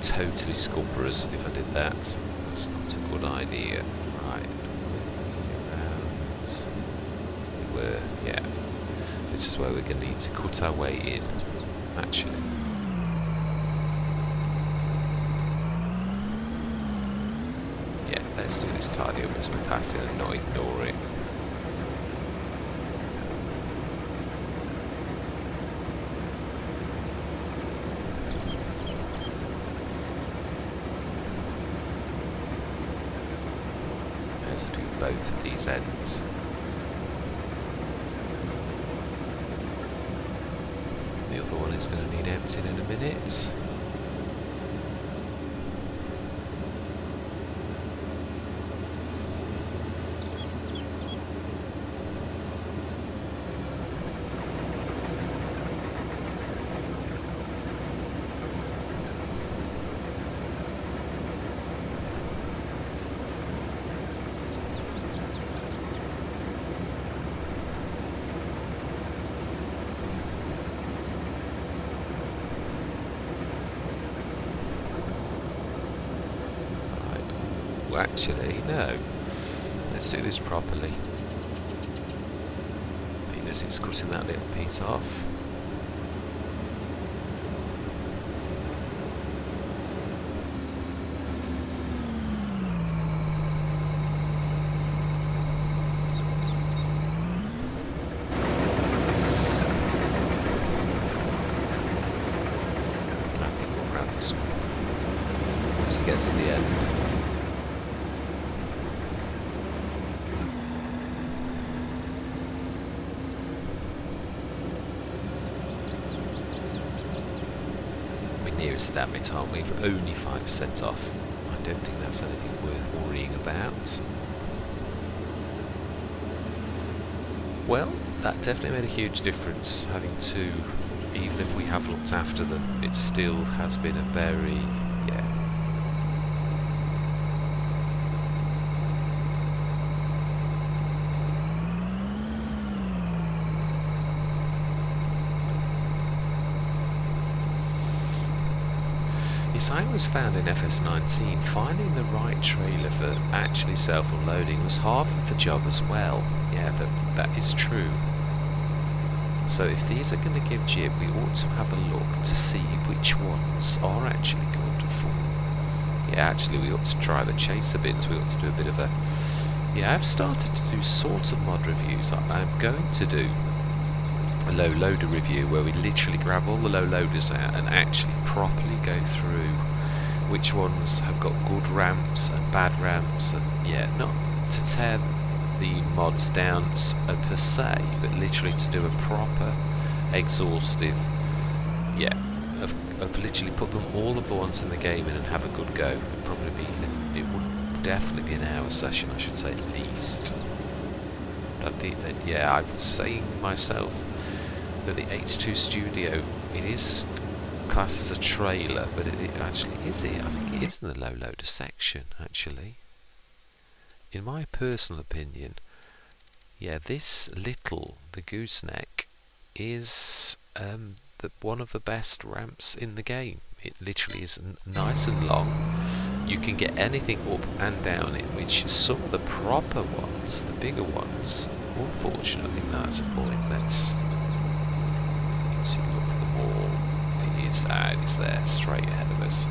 A: Totally scumbrous if I did that. That's not a good idea. Right. We were, yeah. This is where we're going to need to cut our way in, actually. Yeah, let's do this tidy up as we're passing and not ignore it. Let's do both of these ends. The other one is going to need emptying in a minute. Actually, no. Let's do this properly. Because it's cutting that little piece off. I think we'll grab this one once it gets to the end. Nearest damage, aren't we? We're only 5% off. I don't think that's anything worth worrying about. Well, that definitely made a huge difference, having 2. Even if we have looked after them, it still has been a very, Yes, I was found in FS19 finding the right trailer for actually self-unloading was half of the job as well. Yeah, that is true. So if these are going to give JiM, we ought to have a look to see which ones are actually good for. Yeah, actually we ought to try the chaser bins. We ought to do a bit of a... Yeah, I've started to do sort of mod reviews. I'm going to do a low loader review where we literally grab all the low loaders out and actually properly go through which ones have got good ramps and bad ramps, and yeah, not to tear the mods down per se, but literally to do a proper exhaustive, of literally put them all of the ones in the game in and have a good go. It would definitely be an hour session, I should say, at least. Yeah, I was saying myself that the H2 Studio, it is classed as a trailer, but it actually is it? I think it is in the low loader section, actually. In my personal opinion, yeah, the gooseneck is one of the best ramps in the game. It literally is nice and long. You can get anything up and down it, which some of the proper ones, the bigger ones, unfortunately, that's a point. Let's need to look at them all. It is there, straight ahead of us.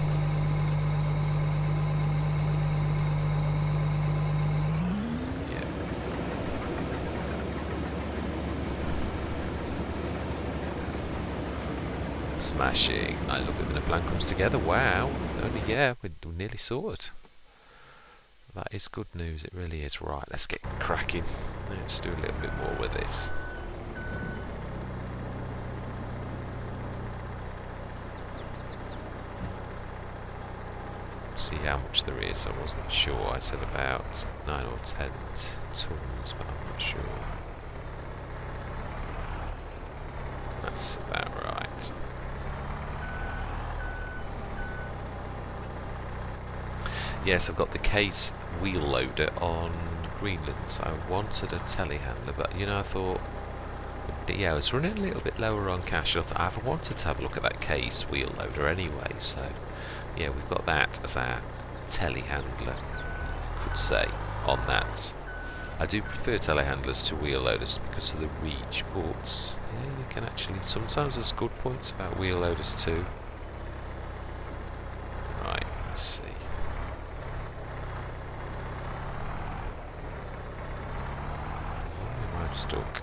A: Smashing. I love it when a plan comes together. Wow. Yeah, we nearly saw it. That is good news. It really is. Right, let's get cracking. Let's do a little bit more with this. See how much there is. I wasn't sure. I said about 9 or 10 tons, but I'm not sure. That's about right. Yes, I've got the case wheel loader on Greenlands. I wanted a telehandler, but I thought, yeah, I was running a little bit lower on cash. I thought I wanted to have a look at that case wheel loader anyway. So, yeah, we've got that as our telehandler, could say, on that. I do prefer telehandlers to wheel loaders because of the reach ports. Yeah, you can actually, sometimes there's good points about wheel loaders too. Right, let's see. Where am I stuck?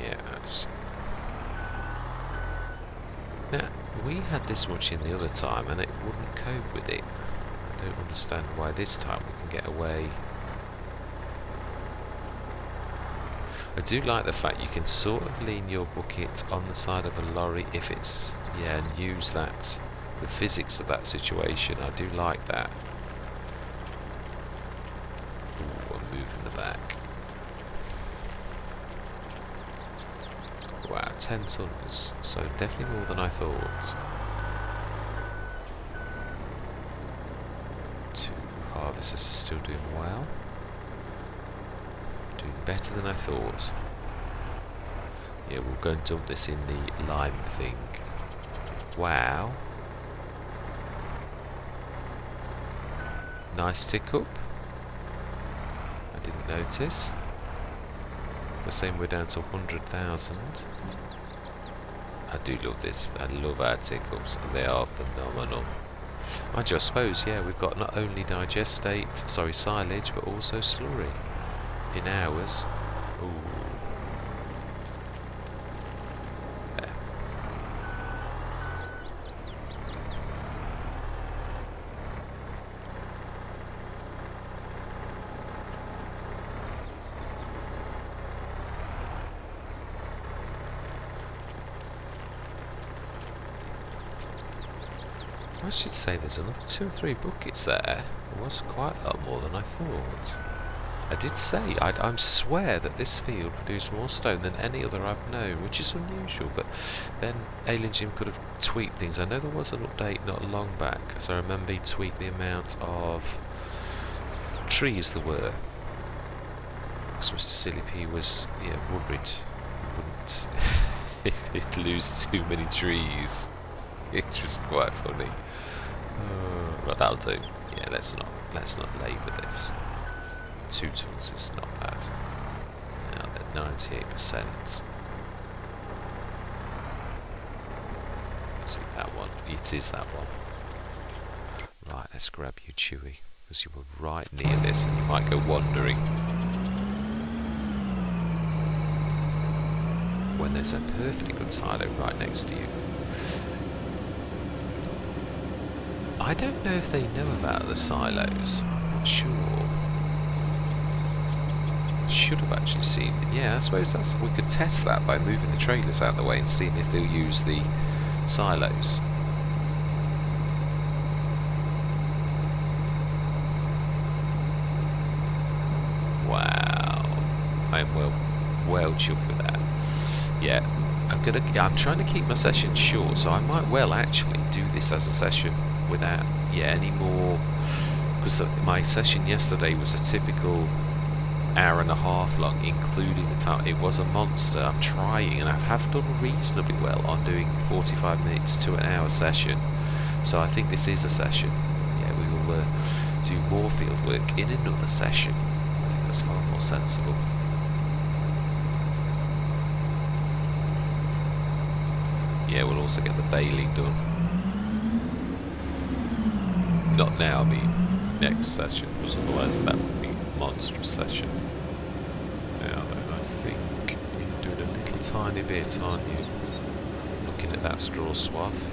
A: Yeah, that's... Now, we had this much in the other time and it wouldn't cope with it. I don't understand why this time we can get away. I do like the fact you can sort of lean your bucket on the side of a lorry if it's, yeah, and use that, the physics of that situation. I do like that. Ooh, I'm moving the back. Wow, 10 tons, so definitely more than I thought. Two harvesters are still doing well. Doing better than I thought. Yeah, we'll go and dump this in the lime thing. Wow. Nice tick up. I didn't notice. We're saying we're down to 100,000. I do love this. I love our tick-ups. They are phenomenal. Mind you, I suppose, yeah, we've got not only silage, but also slurry in ours. Ooh. There. I should say there's another 2 or 3 buckets there. It was quite a lot more than I thought. I did say, I swear that this field produced more stone than any other I've known, which is unusual, but then AliEN JiM could have tweaked things. I know there was an update not long back, so I remember he tweaked the amount of trees there were. Because Mr. Silly P was, yeah, worried he wouldn't he'd lose too many trees. It was quite funny. But that'll do. Yeah, let's not labour this. 2 tons is not bad. Now they're 98%. Is it that one? It is that one. Right, let's grab you, Chewy, because you were right near this and you might go wandering. When there's a perfectly good silo right next to you. I don't know if they know about the silos. I'm not sure. Should have actually seen. Yeah, I suppose we could test that by moving the trailers out of the way and seeing if they'll use the silos. potential for that. Yeah, I'm trying to keep my sessions short, so I might well actually do this as a session without any more, because my session yesterday was a typical hour and a half long, including the time. It was a monster. I'm trying, and I have done reasonably well on doing 45 minutes to an hour session, so I think this is a session. Yeah, we will do more field work in another session. I think that's far more sensible. Yeah, we'll also get the baling done. Not now, I mean next session, because otherwise that would be a monstrous session. Now then, I think you're doing a little tiny bit, aren't you? Looking at that straw swath.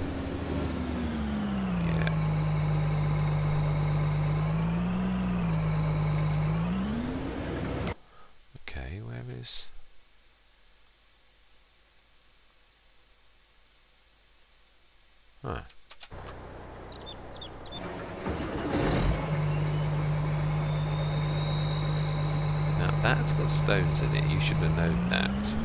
A: Yeah. Okay, where is... Huh. Now that's got stones in it, you should have known that.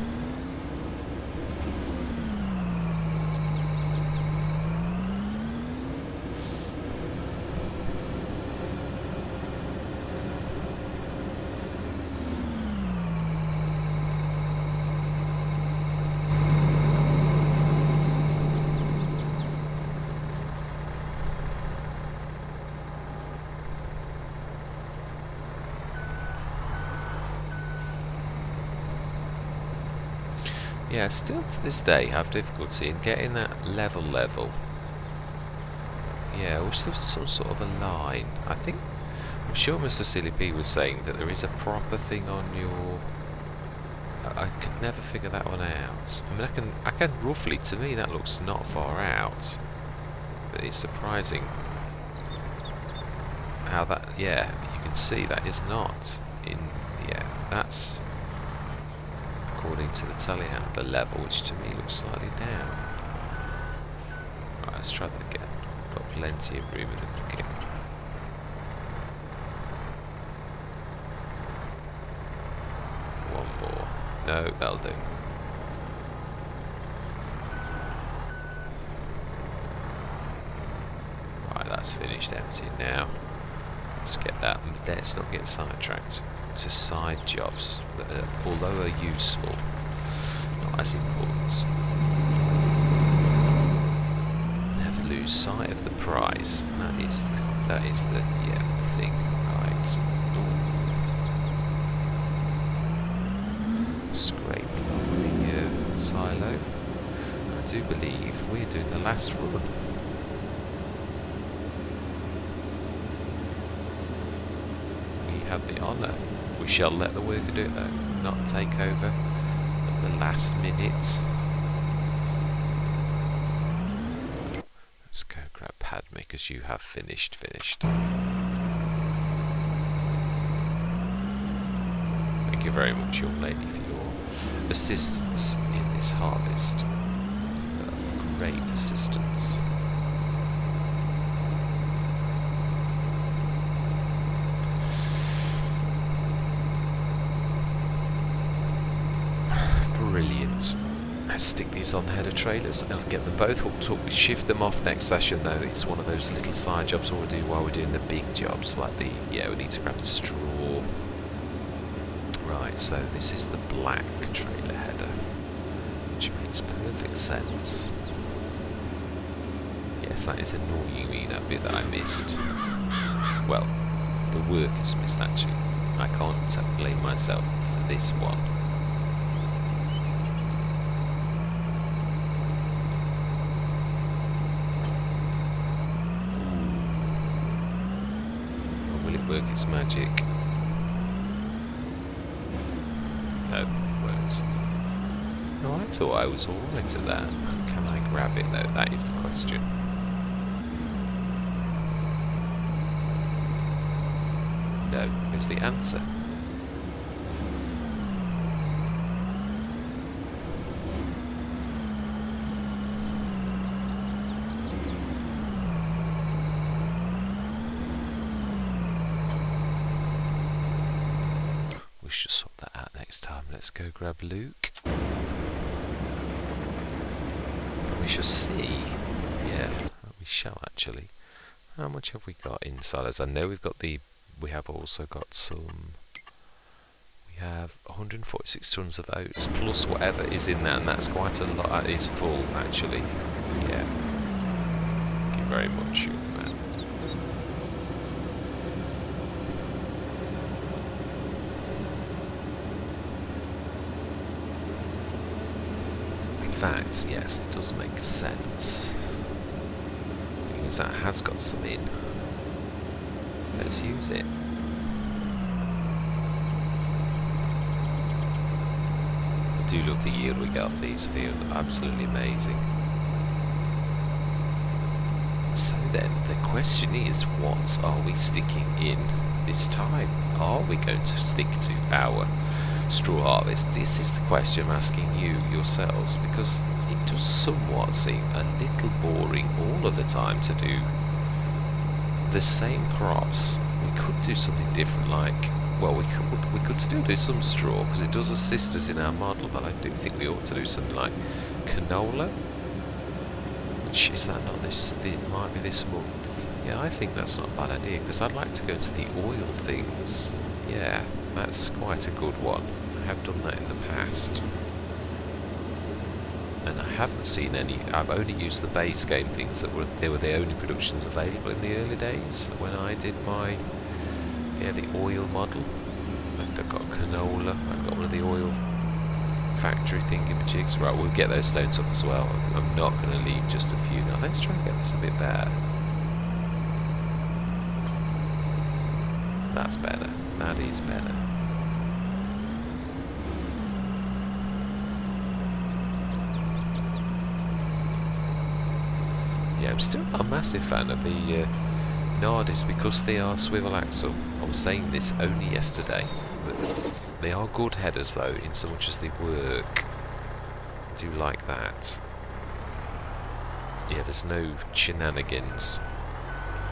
A: Yeah, still to this day have difficulty in getting that level. Yeah, I wish there was some sort of a line. I'm sure Mr. Silly P was saying that there is a proper thing on your... I could never figure that one out. I mean, I can roughly, to me that looks not far out. But it's surprising how that, yeah, you can see that is not in, yeah, that's according to the telehandler level, which to me looks slightly down. Right, let's try that again. Got plenty of room in the bucket. One more. No, that'll do. Right, that's finished emptying now. Let's get that. Let's not get sidetracked to side jobs that are, although are useful, not as important. Never lose sight of the prize. That is the thing. Right. Ooh. Scrape along the silo. I do believe we're doing the last run. Have the honour. We shall let the worker do it though, not take over at the last minute. Let's go grab Padme because you have finished. Thank you very much, young lady, for your assistance in this harvest. Great assistance. Brilliant. Let's stick these on the header trailers and get them both hooked up. We shift them off next session though. It's one of those little side jobs we'll do while we're doing the big jobs, like the, we need to grab the straw. Right, so this is the black trailer header, which makes perfect sense. Yes, that is annoying me, that bit that I missed. Well, the work is missed actually. I can't blame myself for this one. Work its magic. No, it won't. No, I thought I was alright at that. Can I grab it though? That is the question. No, is the answer. We should sort that out next next time. Let's go grab Luke. We shall see. Yeah, we shall actually. How much have we got in silos? I know we have also got some. We have 146 tons of oats plus whatever is in that, and that's quite a lot. That is full, actually. Yeah. Thank you very much, young man. In fact, yes, it does make sense. Because that has got some in. Let's use it. I do love the yield we get off these fields. Absolutely amazing. So then, the question is, what are we sticking in this time? Are we going to stick to our straw harvest? This is the question I'm asking you yourselves, because it does somewhat seem a little boring all of the time to do the same crops. We could do something different, like, well, we could still do some straw because it does assist us in our model, but I do think we ought to do something like canola. Which is that not this? It might be this month. Yeah, I think that's not a bad idea because I'd like to go to the oil things. Yeah, that's quite a good one. I have done that in the past. And I haven't seen any. I've only used the base game things they were the only productions available in the early days when I did my the oil model. And I got canola. I got one of the oil factory thingamajigs. Right, we'll get those stones up as well. I'm not going to leave just a few now. Let's try and get this a bit better. That's better. That is better. Yeah, I'm still not a massive fan of the Nardis because they are swivel axle. I was saying this only yesterday. They are good headers though, in so much as they work. I do like that. Yeah, there's no shenanigans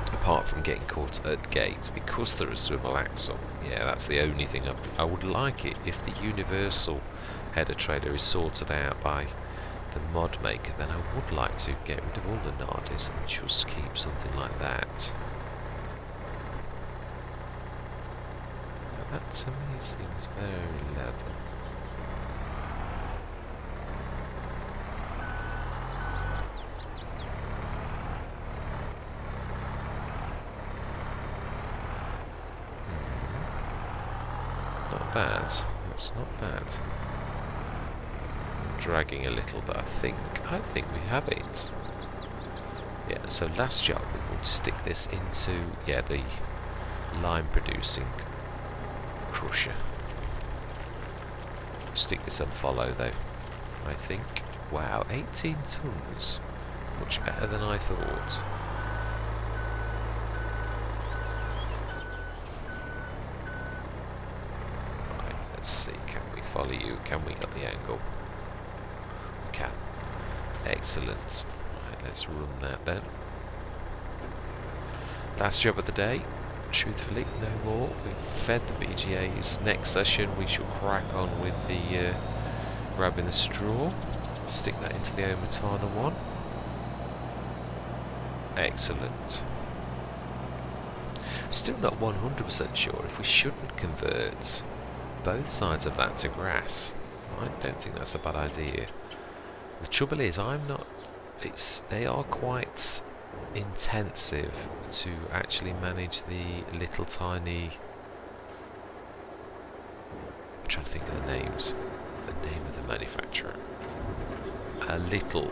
A: apart from getting caught at gates because they're a swivel axle. Yeah, that's the only thing. I would like it if the universal header trailer is sorted out by the mod maker, then I would like to get rid of all the Nardis and just keep something like that. That to me seems very level. Not bad. That's not bad. I'm dragging a little, but I think we have it. Yeah. So last job we would stick this into the lime producing crusher. Stick this on follow though, I think. Wow, 18 tons. Much better than I thought. Right, let's see, can we follow you? Can we get the angle? We can. Excellent. Right, let's run that then. Last job of the day. Truthfully, no more. We've fed the BGAs. Next session we shall crack on with the grabbing the straw. Stick that into the Omatana one. Excellent. Still not 100% sure if we shouldn't convert both sides of that to grass. I don't think that's a bad idea. The trouble is, they are quite intensive to actually manage the little tiny. I'm trying to think of the names. The name of the manufacturer. Little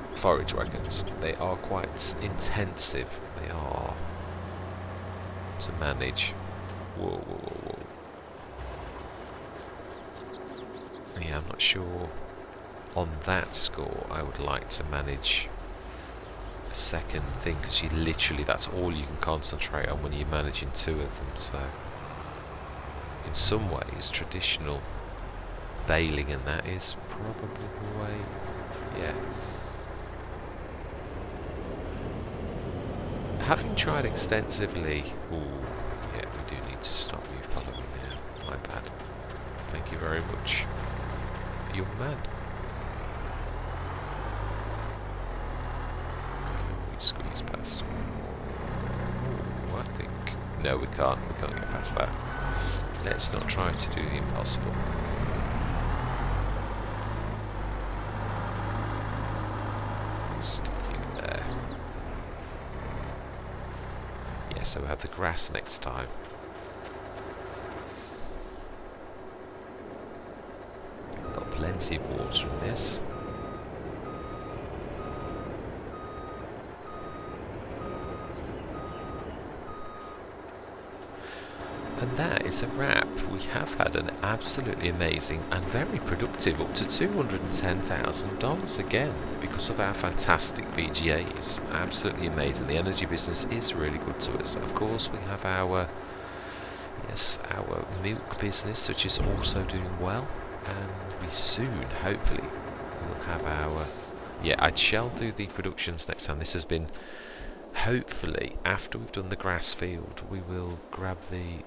A: forage wagons. They are quite intensive. They are to manage. Whoa, whoa, whoa, whoa. Yeah, I'm not sure. On that score, I would like to manage second thing because that's all you can concentrate on when you're managing two of them. So in some ways traditional baling and that is probably the way. Yeah, having tried extensively. Ooh, yeah, we do need to stop you following now, my bad. Thank you very much, young man. We squeeze past. Ooh, I think... No, we can't. We can't get past that. Let's not try to do the impossible. Stick you there. Yeah, so we'll have the grass next time. We've got plenty of water in this. And that is a wrap. We have had an absolutely amazing and very productive up to $210,000 again because of our fantastic BGAs. Absolutely amazing. The energy business is really good to us. Of course, we have our milk business, which is also doing well, and we soon, hopefully, will have our... Yeah, I shall do the productions next time. This has been... Hopefully, after we've done the grass field, we will grab the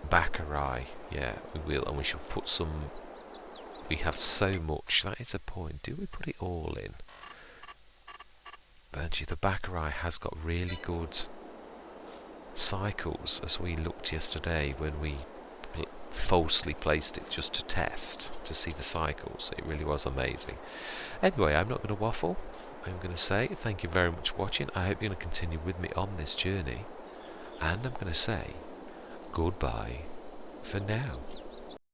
A: Granary. Yeah, we will, and we shall put some... We have so much. That is a point. Do we put it all in? But the Granary has got really good cycles, as we looked yesterday when we falsely placed it just to test, to see the cycles. It really was amazing. Anyway, I'm not going to waffle. I'm going to say thank you very much for watching. I hope you're going to continue with me on this journey. And I'm going to say goodbye for now.